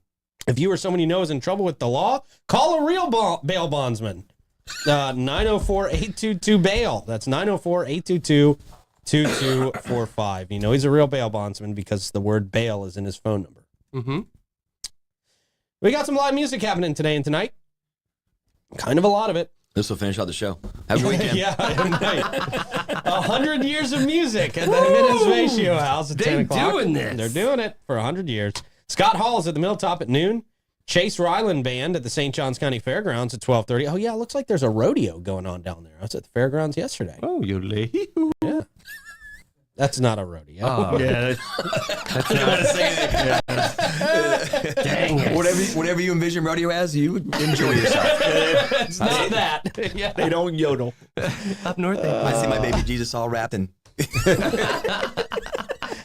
If you or someone you know is in trouble with the law, call a real bail bondsman. 904-822-BAIL. That's 904-822-2245. You know he's a real bail bondsman because the word bail is in his phone number. Mm-hmm. We got some live music happening today and tonight. Kind of a lot of it. This will finish out the show. Have a good weekend. Yeah, tonight. 100 years of music at the Jimenez Ratio House at 10 o'clock. doing this. They're doing it for 100 years. Scott Hall is at the Milltop at noon. Chase Ryland Band at the St. Johns County Fairgrounds at 12:30. Oh, yeah, it looks like there's a rodeo going on down there. I was at the fairgrounds yesterday. Oh, you lady. Yeah. That's not a rodeo. Oh, Yeah. dang it. Whatever you envision rodeo as, you enjoy yourself. It's not that. Yeah. They don't yodel. Up north, they I see my baby Jesus all wrapped in.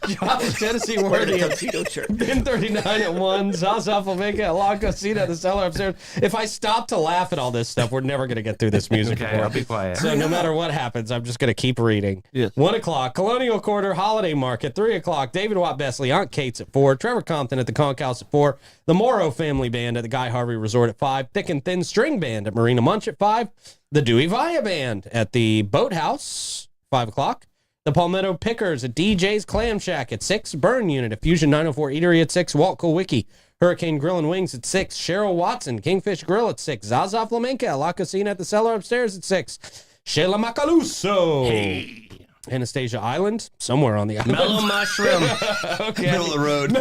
Josh, Tennessee Worthy at Pin 39 at 1. Zaza Flamenca at La Cocina at the cellar upstairs. If I stop to laugh at all this stuff, we're never going to get through this music. Okay, I'll be quiet. So no matter what happens, I'm just going to keep reading. Yes. 1 o'clock, Colonial Quarter Holiday Market. 3 o'clock, David Watt Besley, Aunt Kate's at 4. Trevor Compton at the Conch House at 4. The Morrow Family Band at the Guy Harvey Resort at 5. Thick and Thin String Band at Marina Munch at 5. The Dewey Via Band at the Boathouse, 5 o'clock. The Palmetto Pickers at DJ's Clam Shack at 6. Burn Unit at Fusion 904 Eatery at 6. Walt Kulwicki, Hurricane Grill and Wings at 6. Cheryl Watson, Kingfish Grill at 6. Zaza Flamenca at La Cocina at the cellar upstairs at 6. Sheila Macaluso. Hey. Anastasia Island, somewhere on the island. Mellow Mushroom. Okay. Middle of the road.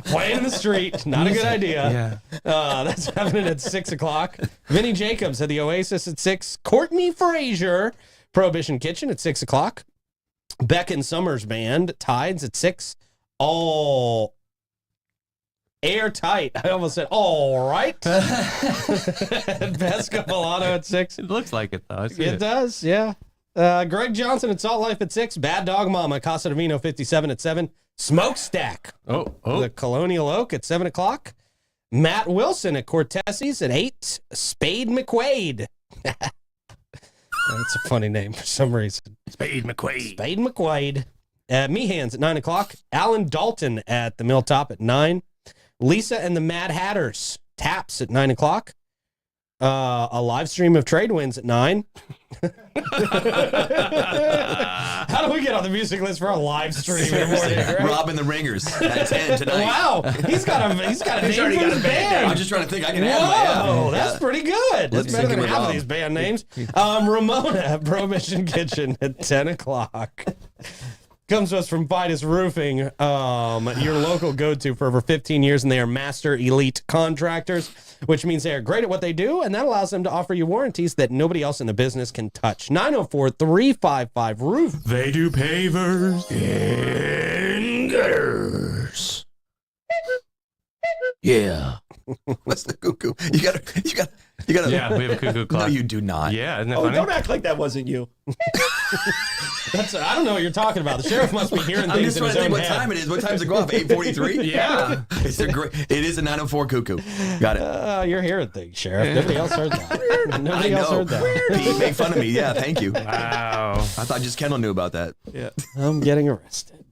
Playing in the street. Not a good idea. Yeah. That's happening at 6 o'clock. Vinny Jacobs at the Oasis at 6. Courtney Frazier, Prohibition Kitchen at 6 o'clock. Beck and Summers Band, Tides at 6. All airtight. I almost said, all right. Pesca Milano at 6. It looks like it, though. I see It does, yeah. Greg Johnson at Salt Life at 6. Bad Dog Mama, Casa Divino 57 at 7. Smokestack, Oh. the Colonial Oak at 7 o'clock. Matt Wilson at Cortesi's at 8. Spade McQuaid. That's a funny name for some reason. Spade McQuaid. Spade McQuaid. Meehan's at 9 o'clock. Alan Dalton at the Milltop at 9. Lisa and the Mad Hatters, Taps at 9 o'clock. A live stream of Trade Winds at 9. How do we get on the music list for a live stream in the morning? Right? Rob and the Ringers at 10 tonight. Wow, he's got a name for his band. I'm just trying to think. I can have my. Whoa, that's pretty good. That's Let's better think than of it half of all. these band names. Ramona at Prohibition Kitchen at 10 o'clock. Comes to us from Vitus Roofing, your local go-to for over 15 years, and they are master elite contractors, which means they are great at what they do, and that allows them to offer you warranties that nobody else in the business can touch. 904-355-ROOF. They do pavers. And gutters. Yeah. What's the cuckoo? You gotta. Yeah, we have a cuckoo clock. No, you do not. Yeah, isn't that Oh, funny? don't act like that wasn't you. I don't know what you're talking about. The sheriff must be hearing I'm things just in trying his to think own what head. time it is. What time does it go off? 8:43. Yeah. It is a 904 cuckoo. Got it. You're hearing things, Sheriff. Nobody else heard that. Nobody else heard that. Pete made fun of me. Yeah, thank you. Wow. I thought just Kendall knew about that. Yeah. I'm getting arrested.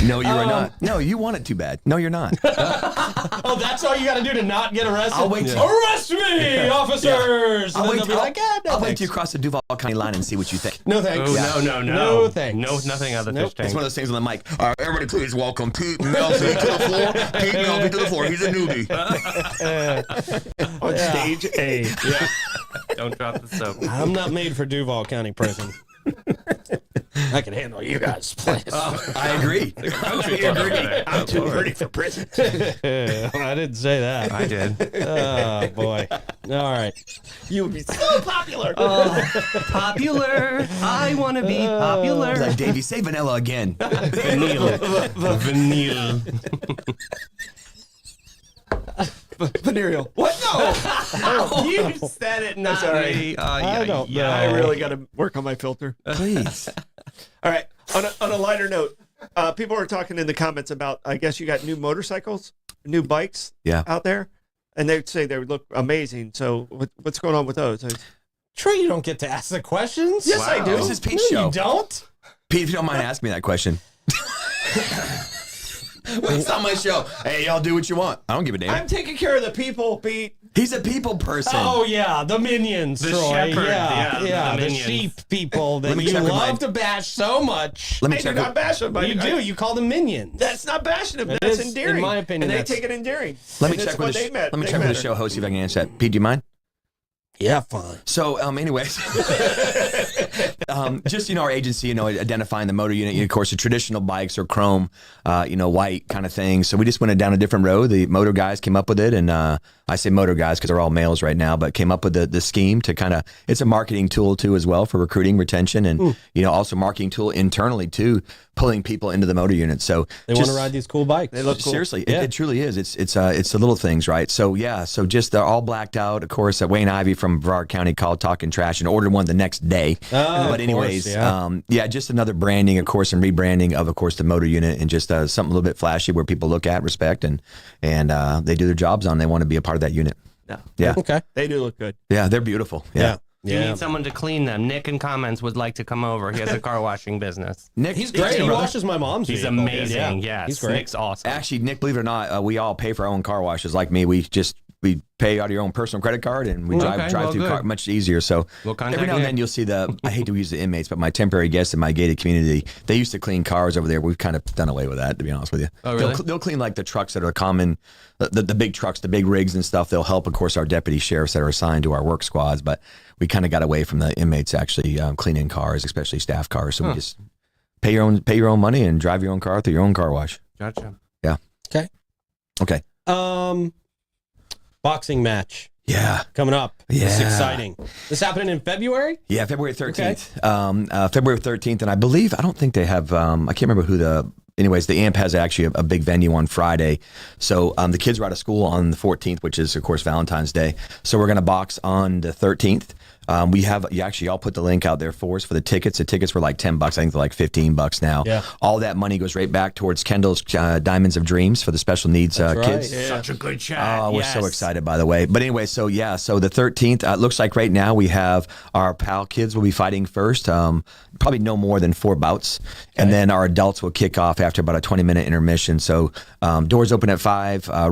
No, you are not. No, you want it too bad. No, you're not. Oh, that's all you got to do to not get arrested? I'll wait till- Arrest me, officers! I'll And then wait they'll be till- like, no I'll wait thanks. till you cross the Duval County line and see what you think. No thanks. Oh, no. No thanks. No, nothing out of the Nope. fish tank. It's one of those things on the mic. All right, everybody, please welcome Pete Melfi to the floor. Pete Melfi to the floor. He's a newbie. On stage A. Yeah. Don't drop the soap. I'm not made for Duval County Prison. I can handle you guys, please. I agree. I'm too pretty for prison. I didn't say that. I did. Oh, boy. All right. You would be so popular. Popular. I want to be popular. Like, Davey, say vanilla again. Vanille. Vanille. Venereal. What? No. You said it, not sorry. me. I don't know. I really got to work on my filter. Please. All right. On a lighter note, people are talking in the comments about, I guess you got new motorcycles, new bikes Yeah. out there, and they say they would look amazing. So what's going on with those? True, you don't get to ask the questions. Yes, I do. This is Pete's No, show. you don't. Pete, if you don't mind asking me that question. Well, it's not my show. Hey, y'all do what you want. I don't give a damn. I'm taking care of the people, Pete. He's a people person. Oh yeah, the minions, The Troy. shepherd, yeah, the the minions. sheep people that me you check with love my- to bash so much. Let me I do check. not bash them. You do. You call them minions. That's not bashing them. It That's is, endearing. in my opinion, and they that's- take it endearing. Let me And check it's with what the they met- let me they check with the matter. show host see if I can answer that. Pete, do you mind? Yeah, fine. So, anyways, just, our agency, identifying the motor unit, of course, the traditional bikes are chrome, white kind of thing. So we just went down a different road. The motor guys came up with it, and I say motor guys because they're all males right now, but came up with the scheme to kind of, it's a marketing tool too as well for recruiting, retention, and also marketing tool internally too, pulling people into the motor unit. So They want to ride these cool bikes. They look cool. seriously, it truly is. It's the little things, right? So so just they're all blacked out. Of course, Wayne Ivey from Brevard County called talking trash and ordered one the next day. But anyways, just another branding, of course, and rebranding of course the motor unit, and just something a little bit flashy where people look at, respect, and they do their jobs on. They want to be a part of that unit. Yeah. Okay. They do look good. Yeah, they're beautiful. Yeah. You need someone to clean them. Nick in comments would like to come over. He has a car washing business. Nick, He's great. He washes my mom's He's vehicle. amazing. Yes. He's great. Nick's awesome. Actually, Nick, believe it or not, we all pay for our own car washes. Like me, we pay out of your own personal credit card, and we drive through good. car much easier. So We'll contact every now and Nick. then you'll see I hate to use the inmates, but my temporary guests in my gated community, they used to clean cars over there. We've kind of done away with that, to be honest with you. Oh, really? They'll clean like the trucks that are common, the big trucks, the big rigs and stuff. They'll help, of course, our deputy sheriffs that are assigned to our work squads, but we kind of got away from the inmates actually cleaning cars, especially staff cars. So we just pay your own money and drive your own car through your own car wash. Gotcha. Yeah. Okay. Boxing match. Yeah. Coming up. It's Yeah. exciting. This happening in February? Yeah, February 13th. February 13th, and I don't think they have, I can't remember who anyways, the AMP has actually a big venue on Friday. So the kids are out of school on the 14th, which is, of course, Valentine's Day. So we're going to box on the 13th. I'll put the link out there for us for the tickets. The tickets were like $10. I think they're like $15 now. Yeah. All that money goes right back towards Kendall's Diamonds of Dreams for the special needs kids. Yeah. Such a good chat. Oh, we're so excited, by the way. But anyway, so the 13th, it looks like right now we have our PAL kids will be fighting first, probably no more than 4 bouts. Okay. And then our adults will kick off after about a 20-minute intermission. So doors open at 5. The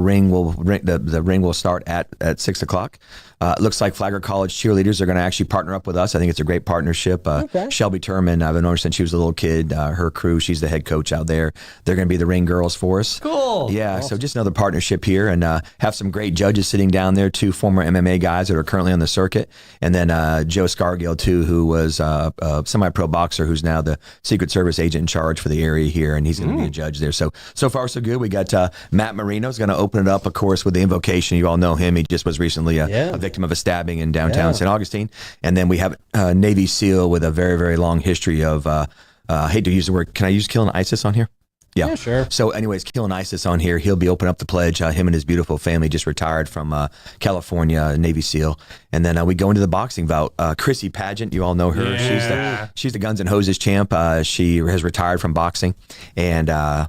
ring will start at 6 o'clock. It looks like Flagler College cheerleaders are going to actually partner up with us. I think it's a great partnership. Shelby Turman, I've known her since she was a little kid. Her crew, she's the head coach out there. They're going to be the ring girls for us. Cool. Yeah, awesome. So just another partnership here, and have some great judges sitting down there, 2 former MMA guys that are currently on the circuit, and then Joe Scargill, too, who was a semi-pro boxer who's now the Secret Service agent in charge for the area here, and he's going to be a judge there. So far, so good. We got Matt Marino's going to open it up, of course, with the invocation. You all know him. He just was recently a victim of a stabbing in downtown St. Augustine. And then we have Navy SEAL with a very, very long history of, I hate to use the word, can I use killing ISIS on here? Yeah, sure. So anyways, killing ISIS on here. He'll be opening up the pledge. Him and his beautiful family just retired from California, Navy SEAL. And then we go into the boxing bout. Chrissy Pageant, you all know her. Yeah. She's the Guns N' Hoses champ. She has retired from boxing. And I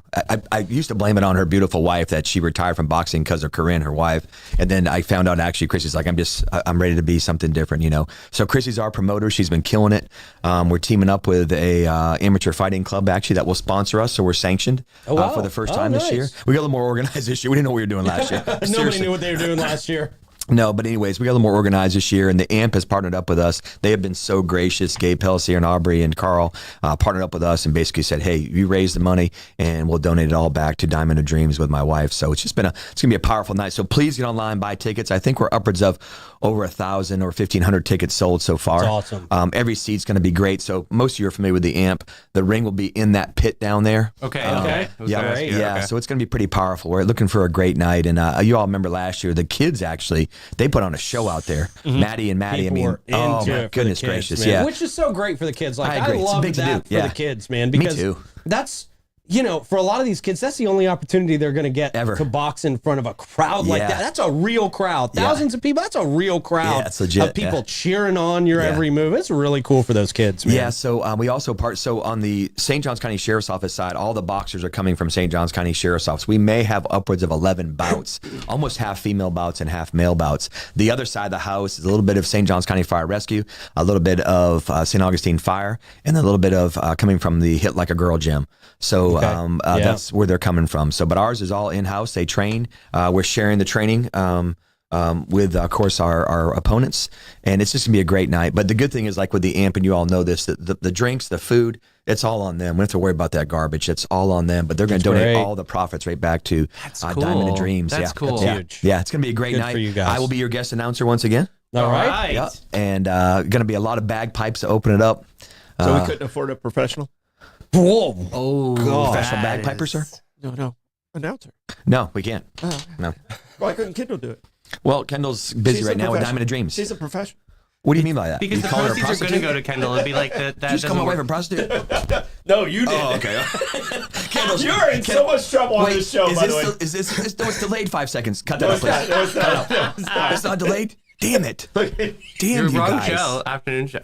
used to blame it on her beautiful wife that she retired from boxing because of Corinne, her wife. And then I found out actually Chrissy's like, I'm ready to be something different, you know. So Chrissy's our promoter. She's been killing it. We're teaming up with a amateur fighting club actually that will sponsor us. So we're sanctioned. For the first time this year. We got a little more organized this year. We didn't know what we were doing last year. Nobody knew what they were doing last year. No, but anyways, we got a little more organized this year, and the AMP has partnered up with us. They have been so gracious. Gabe Pellissier and Aubrey and Carl partnered up with us and basically said, hey, you raise the money, and we'll donate it all back to Diamond of Dreams with my wife. So it's just been it's going to be a powerful night. So please get online, buy tickets. I think we're upwards of over 1,000 or 1,500 tickets sold so far. That's awesome. Every seat's going to be great. So most of you are familiar with the AMP. The ring will be in that pit down there. Okay. Yeah. So it's going to be pretty powerful. We're looking for a great night, and you all remember last year the kids actually they put on a show out there. Maddie. People were oh into my it for goodness the kids, gracious, man. yeah. Which is so great for the kids. Like I agree. I It's love big to that do. for Yeah. the kids, man. Because Me too. that's for a lot of these kids, that's the only opportunity they're going to get Ever. to box in front of a crowd like that. That's a real crowd. Thousands of people. That's a real crowd. Yeah, it's legit. Of people cheering on your every move. It's really cool for those kids, man. Yeah, so we also so on the St. Johns County Sheriff's Office side, all the boxers are coming from St. Johns County Sheriff's Office. We may have upwards of 11 bouts, almost half female bouts and half male bouts. The other side of the house is a little bit of St. Johns County Fire Rescue, a little bit of St. Augustine Fire, and a little bit of coming from the Hit Like a Girl gym. So that's where they're coming from. So, but ours is all in-house. They train. We're sharing the training with, of course, our opponents, and it's just gonna be a great night. But the good thing is, like with the AMP, and you all know this, the drinks, the food, it's all on them. We don't have to worry about that garbage. It's all on them. But they're going to donate all the profits right back to Diamond of Dreams. That's cool. Yeah. Huge. Yeah, it's going to be a great night. For you guys. I will be your guest announcer once again. All right. Yeah. And going to be a lot of bagpipes to open it up. So we couldn't afford a professional? Whoa. Oh, Professional bagpiper, sir? No. Announcer. No, we can't. Oh. No. Why couldn't Kendall do it? Well, Kendall's busy She's right a now with professional. Diamond of Dreams. She's a professional. What do you mean by that? Because you the call her a proceeds are going to prostitute? go to Kendall. It'd be like that. Did you just come away from prostitute? No, you did. Oh, okay. Kendall's, You're in so much trouble on Wait, this show, is by this the way. no, it's delayed 5 seconds. Cut that No, out, it's please. not. No, it's not. No, it's not. It's not delayed? Damn it. Damn You're you wrong guys. show. Afternoon show.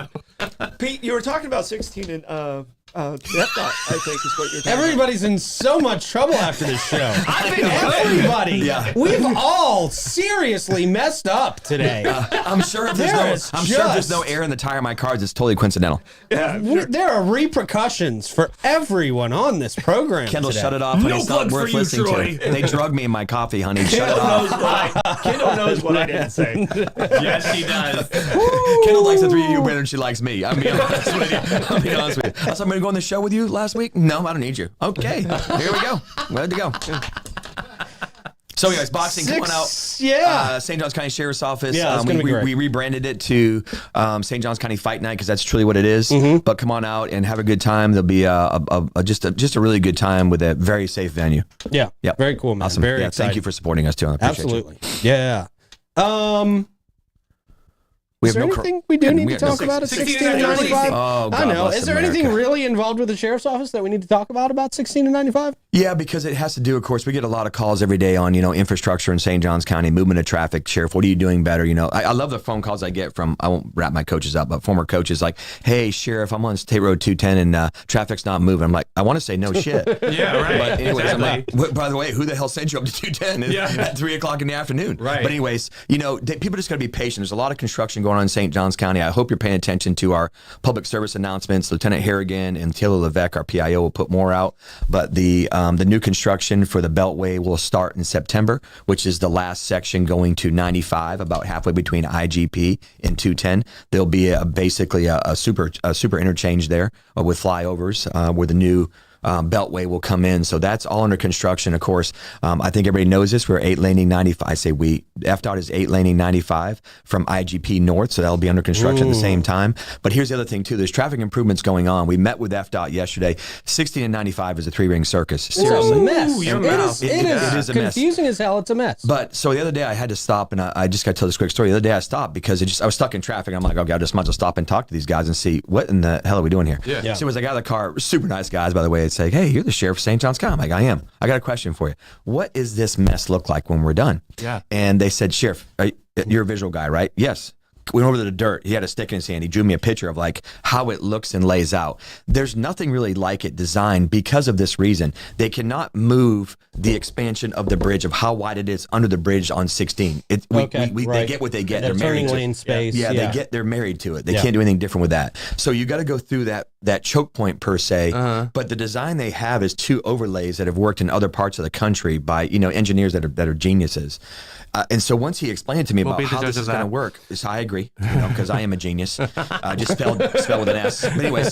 Pete, you were talking about 16 and Death Dot, I think is what you're talking about. Everybody's in so much trouble after this show. Everybody. Yeah. We've all seriously messed up today. I'm sure if there's There no is air in the tire of my cars, it's totally coincidental. There are repercussions for everyone on this program. Kendall, today. shut it off. Honey. No It's not plug for worth you, listening Troy. to. They drugged me in my coffee, honey. Shut it Kendall off. knows Kendall knows what I didn't say. Yes, she does. Kendall likes the three of you better than she likes me. I'm being honest with you. I'm being honest with you. I was going to go on the show with you last week. No, I don't need you. Okay, here we go. Ready to go. So, anyways, boxing coming out. Yeah. St. Johns County Sheriff's Office. Yeah, it's gonna be great. We rebranded it to St. Johns County Fight Night because that's truly what it is. But come on out and have a good time. There'll be just a really good time with a very safe venue. Yeah. Yep. Very cool, man. Awesome. Very yeah, excited. thank you for supporting us too. I appreciate you. Absolutely. Yeah. We Is have there no anything we do need to got no talk about at 16 16 and 95? Oh, God I know. bless Is there America. anything really involved with the sheriff's office that we need to talk about 16 and 95? Yeah, because it has to do, of course, we get a lot of calls every day on, infrastructure in St. Johns County, movement of traffic. Sheriff, what are you doing better? I love the phone calls I get from, I won't wrap my coaches up, but former coaches like, hey, Sheriff, I'm on State Road 210 and traffic's not moving. I'm like, I want to say no shit. Yeah, right. But anyways, exactly. I'm like, by the way, who the hell sent you up to 210 at 3 o'clock in the afternoon? Right. But anyways, people just got to be patient. There's a lot of construction going on in St. Johns County. I hope you're paying attention to our public service announcements. Lieutenant Harrigan and Taylor Levesque, our PIO, will put more out. But the new construction for the Beltway will start in September, which is the last section going to 95, about halfway between IGP and 210. There'll be basically a super interchange there with flyovers where the new Beltway will come in. So that's all under construction. Of course, I think everybody knows this. We're 8-laning 95. I say we. FDOT is 8-laning 95 from IGP North. So that'll be under construction at the same time. But here's the other thing too. There's traffic improvements going on. We met with FDOT yesterday. 16 and 95 is a 3-ring circus. Seriously. It's a mess. your It mouth. is, it is a mess. confusing as hell. It's a mess. But so the other day I had to stop, and I just got to tell this quick story. The other day I stopped because I was stuck in traffic. And I'm like, okay, I just might as well stop and talk to these guys and see what in the hell are we doing here. Yeah. So as I got out of the car, super nice guys, by the way, it's like, hey, you're the sheriff of St. Johns County. I'm like, I am. I got a question for you. What is this mess look like when we're done? Yeah. And they said, Sheriff, you're a visual guy, right? Yes. Went over to the dirt. He had a stick in his hand. He drew me a picture of like how it looks and lays out. There's nothing really like it designed because of this reason. They cannot move the expansion of the bridge of how wide it is under the bridge on 16. They get what they get. They're married turning to lane it. space. Yeah, they're married to it. They can't do anything different with that. So you got to go through that choke point per se. But the design they have is 2 overlays that have worked in other parts of the country by engineers that are geniuses. And so once he explained to me about how this is going to work, so I agree, because I am a genius, just spelled with an S. But anyways,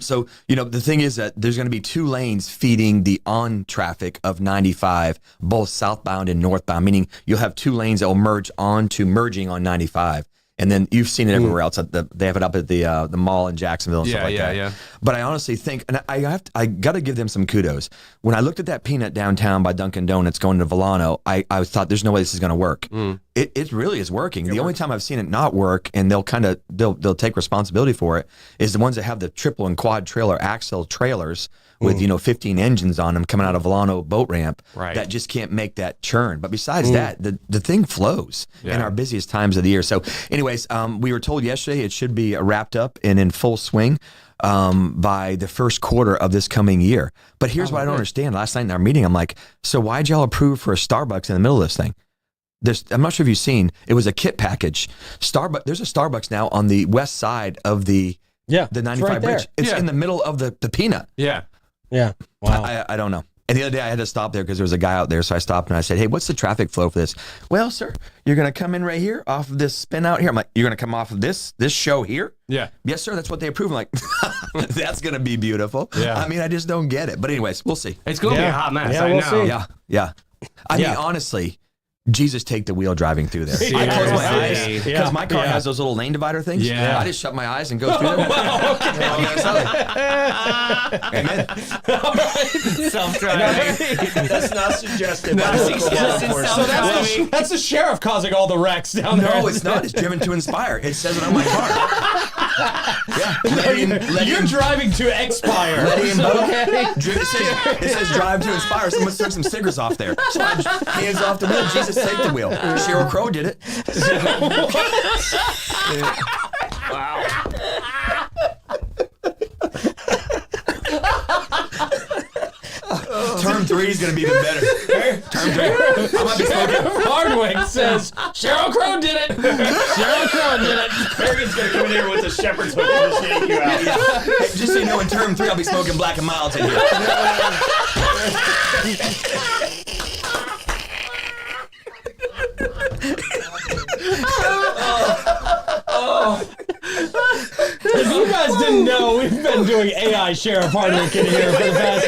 so the thing is that there's going to be 2 lanes feeding the on traffic of 95, both southbound and northbound, meaning you'll have 2 lanes that will merging on 95. And then you've seen it everywhere else. They have it up at the mall in Jacksonville and stuff like that. Yeah. But I honestly think, and I got to give them some kudos. When I looked at that peanut downtown by Dunkin' Donuts going to Volano, I thought there's no way this is going to work. It really is working. The only time I've seen it not work, and they'll take responsibility for it, is the ones that have the triple and quad trailer axle trailers with 15 engines on them coming out of Volano boat ramp that just can't make that churn. But besides that, the thing flows in our busiest times of the year. So anyways, we were told yesterday it should be wrapped up and in full swing by the first quarter of this coming year. But here's what I don't understand. Last night in our meeting, I'm like, so why'd y'all approve for a Starbucks in the middle of this thing? I'm not sure if you've seen, it was a kit package. There's a Starbucks now on the west side of the 95 right bridge. It's in the middle of the peanut. Yeah. Yeah. Wow. I don't know. And the other day I had to stop there because there was a guy out there. So I stopped and I said, hey, what's the traffic flow for this? Well, sir, you're going to come in right here off of this spin out here. I'm like, you're going to come off of this show here? Yeah. Yes, sir. That's what they approve. I'm like, that's going to be beautiful. Yeah. I mean, I just don't get it. But anyways, we'll see. It's going to be a hot mess. Yeah, I we'll know. see. Yeah. I mean, honestly, Jesus, take the wheel driving through there. I close my eyes because my car has those little lane divider things. Yeah. I just shut my eyes and go through them. Amen. Self-driving. That's not suggested. No, by it's local law suggested enforcement. self-driving. That's the sheriff causing all the wrecks down there. No, it's not. It's driven to inspire. It says it on my car. Yeah. You're driving to expire. Let him Okay. It says drive to inspire. Someone took some stickers off there. So I just, hands off the wheel. Jesus, take the wheel. Sheryl Crow did it. Term 3 is going to be the better. Term 3. I might be smoking. Hardwick says, Sheryl Crow did it. Sheryl Crow did it. Harrigan's going to come in here with a shepherd's hook and just yank you out. Hey, just so you know, in term 3, I'll be smoking Black and Milds in here. If you guys didn't know, we've been doing AI Sheriff Hardwick in here for the past.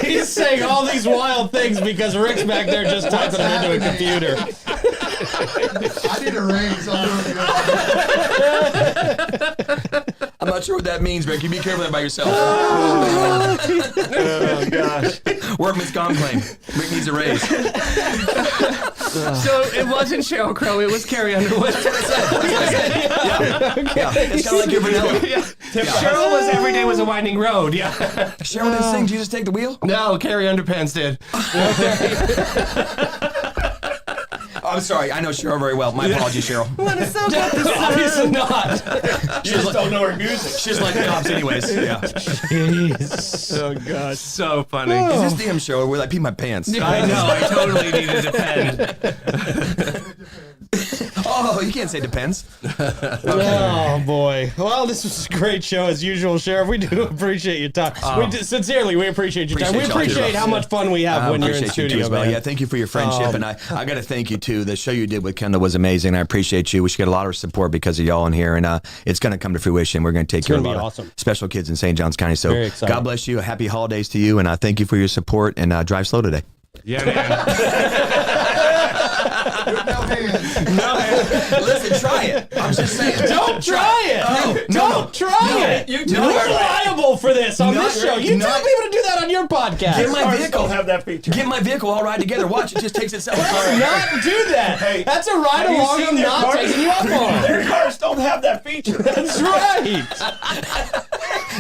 He's saying all these wild things because Rick's back there just typing them into a computer. I need a raise. I'm doing good. I'm not sure what that means, Rick. You be careful there by yourself. Oh, gosh. Workman's comp claim. Rick needs a raise. So it wasn't Sheryl Crow, it was Carrie Underwood. Yeah. It's kind of like your vanilla. Cheryl was Every Day Was a Winding Road, yeah. Cheryl didn't sing Jesus Take the Wheel? No, Carrie Underpants did. I'm sorry. I know Cheryl very well. My apologies, Cheryl. Obviously not. You just don't know her music. She's like the cops anyways. Yeah. Jeez. Oh, God. So funny. Is this DM Cheryl where I pee my pants? I know, I totally needed a pen. Oh, you can't say depends. Oh boy! Well, this was a great show as usual, Sheriff. We do appreciate your time. Sincerely, we appreciate your time. We Appreciate y'all, appreciate too. how much fun we have when you're in appreciate you too studio, as well. man. Yeah, thank you for your friendship, and I got to thank you too. The show you did with Kendall was amazing. I appreciate you. We should get a lot of support because of y'all in here, and it's going to come to fruition. We're going to take care of a gonna lot be awesome. of special kids in St. Johns County. So Very excited. God bless you. Happy holidays to you, and thank you for your support. And drive slow today. Yeah, man. No hands. Listen, try it. I'm just saying. Don't try it. Don't try it. You You're liable for this on this show. You no. tell people to do that on your podcast. Get my Cars vehicle. don't have that feature. Get my vehicle all ride together. Watch, it just takes itself. not do that. Hey, that's a ride have you along. seen I'm their not cars? taking you up on. Their cars don't have that feature. That's right.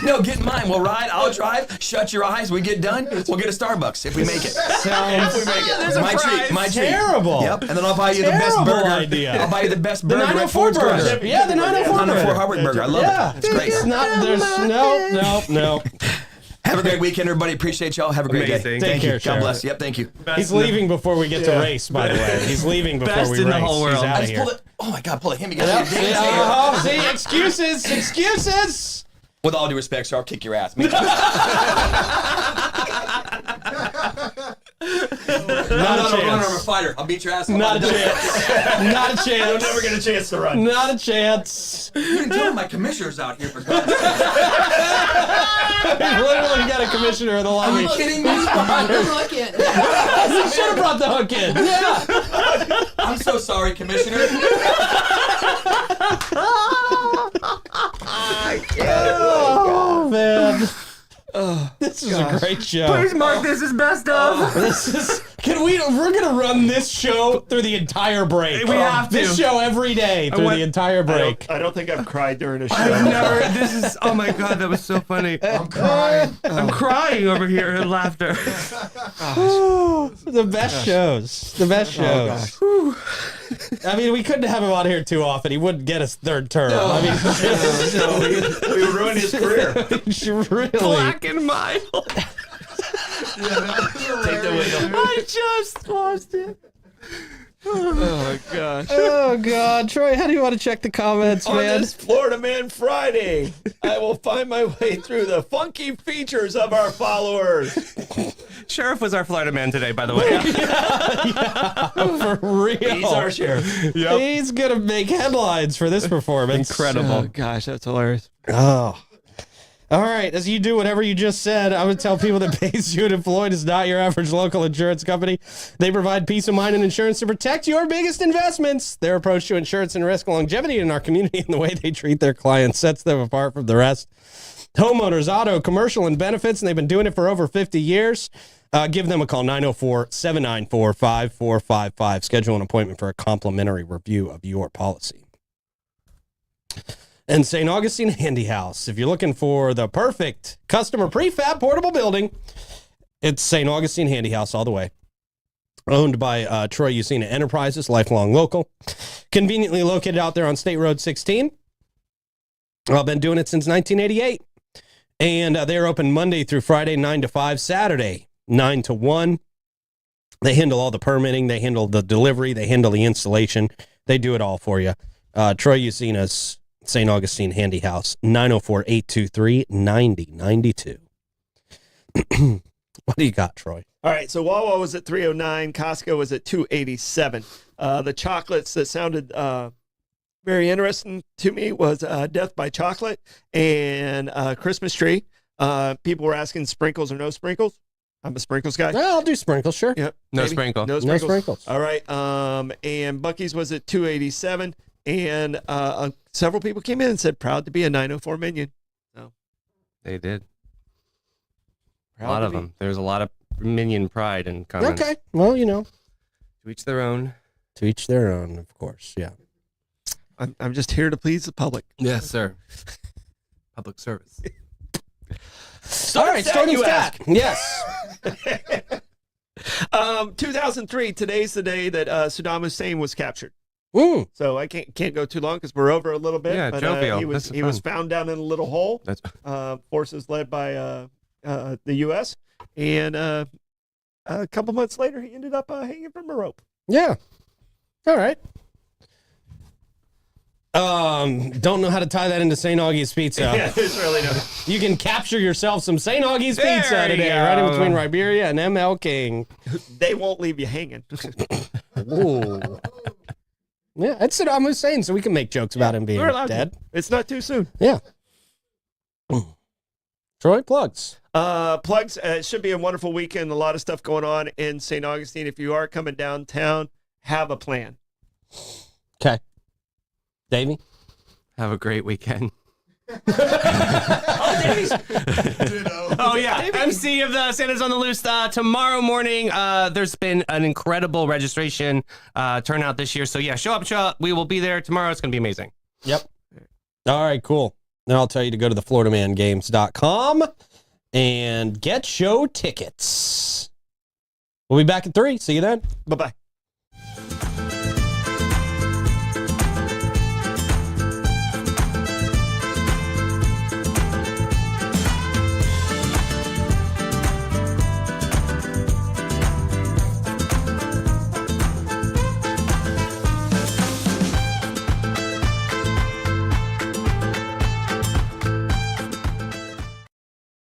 No, get in mine. We'll ride. I'll drive. Shut your eyes. We get done. We'll get a Starbucks if we make it. Sounds There's a My prize. treat. My treat. terrible. Yep. And then I'll buy you the best Terrible burger. idea. I'll buy you the best The burger. at 904 Ford's burger. Burger. Yeah, the 904 burger. 904 Hardwick burger. I love Yeah, it. It's great. It's not. There's no. Have a great weekend, everybody. Appreciate y'all. Have a great Amazing. day. Take care, you. God Sheriff. bless. Yep. Thank you. He's leaving before we get to race. By the way, he's leaving before Best we in race. the whole world. He's out I of just here. pull it. Oh my God, pull it. Him. You got to dance here. See, excuses. With all due respect, sir, I'll kick your ass. Not a I'm a chance. fighter. I'll beat your ass. Not a chance. Not a You'll chance. never get a chance to run. Not a chance. You can tell my commissioner's out here for God's sake. We've literally got a commissioner of the Are you lobby. kidding me? You should have brought the hook in. Yeah. I'm so sorry, Commissioner. Oh man. This is a great show. Please mark this as best of. This is. We're gonna run this show through the entire break. We have to. This show every day through went- the ententire break. I don't think I've cried during a show. I've never. This is. Oh my God, that was so funny. I'm crying. I'm crying over here in laughter. The best shows. The best shows. I mean, we couldn't have him on here too often. He wouldn't get his third term. I mean, We would ruin his career. really. Black and mild. Take the wheel. I just lost it. Oh, gosh. Oh God, Troy, how do you want to check the comments, On man? this Florida Man Friday, I will find my way through the funky features of our followers. Sheriff was our Florida man today, by the way. For real. He's our sheriff. He's gonna make headlines for this performance. Incredible. gosh, that's hilarious. Oh. All right, as you do whatever you just said, I would tell people that Bayes Hewitt & Floyd is not your average local insurance company. They provide peace of mind and insurance to protect your biggest investments. Their approach to insurance and risk longevity in our community and the way they treat their clients sets them apart from the rest. Homeowners, auto, commercial, and benefits, and they've been doing it for over 50 years. Give them a call, 904-794-5455. Schedule an appointment for a complimentary review of your policy. And St. Augustine Handy House. If you're looking for the perfect customer prefab portable building, it's St. Augustine Handy House all the way. Owned by Troy Usina Enterprises, lifelong local. Conveniently located out there on State Road 16. I've been doing it since 1988. And they're open Monday through Friday, 9 to 5, Saturday, 9 to 1. They handle all the permitting. They handle the delivery. They handle the installation. They do it all for you. Troy Usina's St. Augustine Handy House, 904-823-9092. What do you got, Troy? All right, so Wawa was at 309, Costco was at 287. The chocolates that sounded very interesting to me was Death by Chocolate and Christmas Tree. People were asking sprinkles or no sprinkles. I'm a sprinkles guy. Well, I'll do sprinkles, sure. Yep. No maybe. sprinkle. No No sprinkles. sprinkles. All right. And Bucky's was at 287. And several people came in and said, proud to be a 904 minion. They did. A Proud lot to of be. them. There's a lot of minion pride in comments. Okay. Well, you know, To each their own. to each their own, of course. Yeah. I'm just here to please the public. Yes, sir. Public service. All right, starting you stat. Yes. 2003, today's the day that Saddam Hussein was captured. Mm. So I can't go too long because we're over a little bit. Yeah, but, jovial. he was That's he was fun. found down in a little hole. That's Forces led by the U.S. And a couple months later, he ended up hanging from a rope. Yeah. All right. Don't know how to tie that into St. Augie's Pizza. Yeah, there's really no. You can capture yourself some St. Augie's There Pizza you today, go. right in between Riberia and ML King. They won't leave you hanging. Ooh. Yeah, it's Saddam Hussein, so we can make jokes about him being We're allowed dead. to. It's not too soon. Yeah. Troy, plugs. Plugs. It should be a wonderful weekend. A lot of stuff going on in St. Augustine. If you are coming downtown, have a plan. Okay. Davey? have a great weekend. Oh yeah, MC of the Santa's on the Loose tomorrow morning. There's been an incredible registration turnout this year. So yeah, show up. We will be there tomorrow. It's gonna be amazing. Yep. All right, cool. Now I'll tell you to go to thefloridamangames.com and get show tickets. We'll be back at 3. See you then. Bye-bye.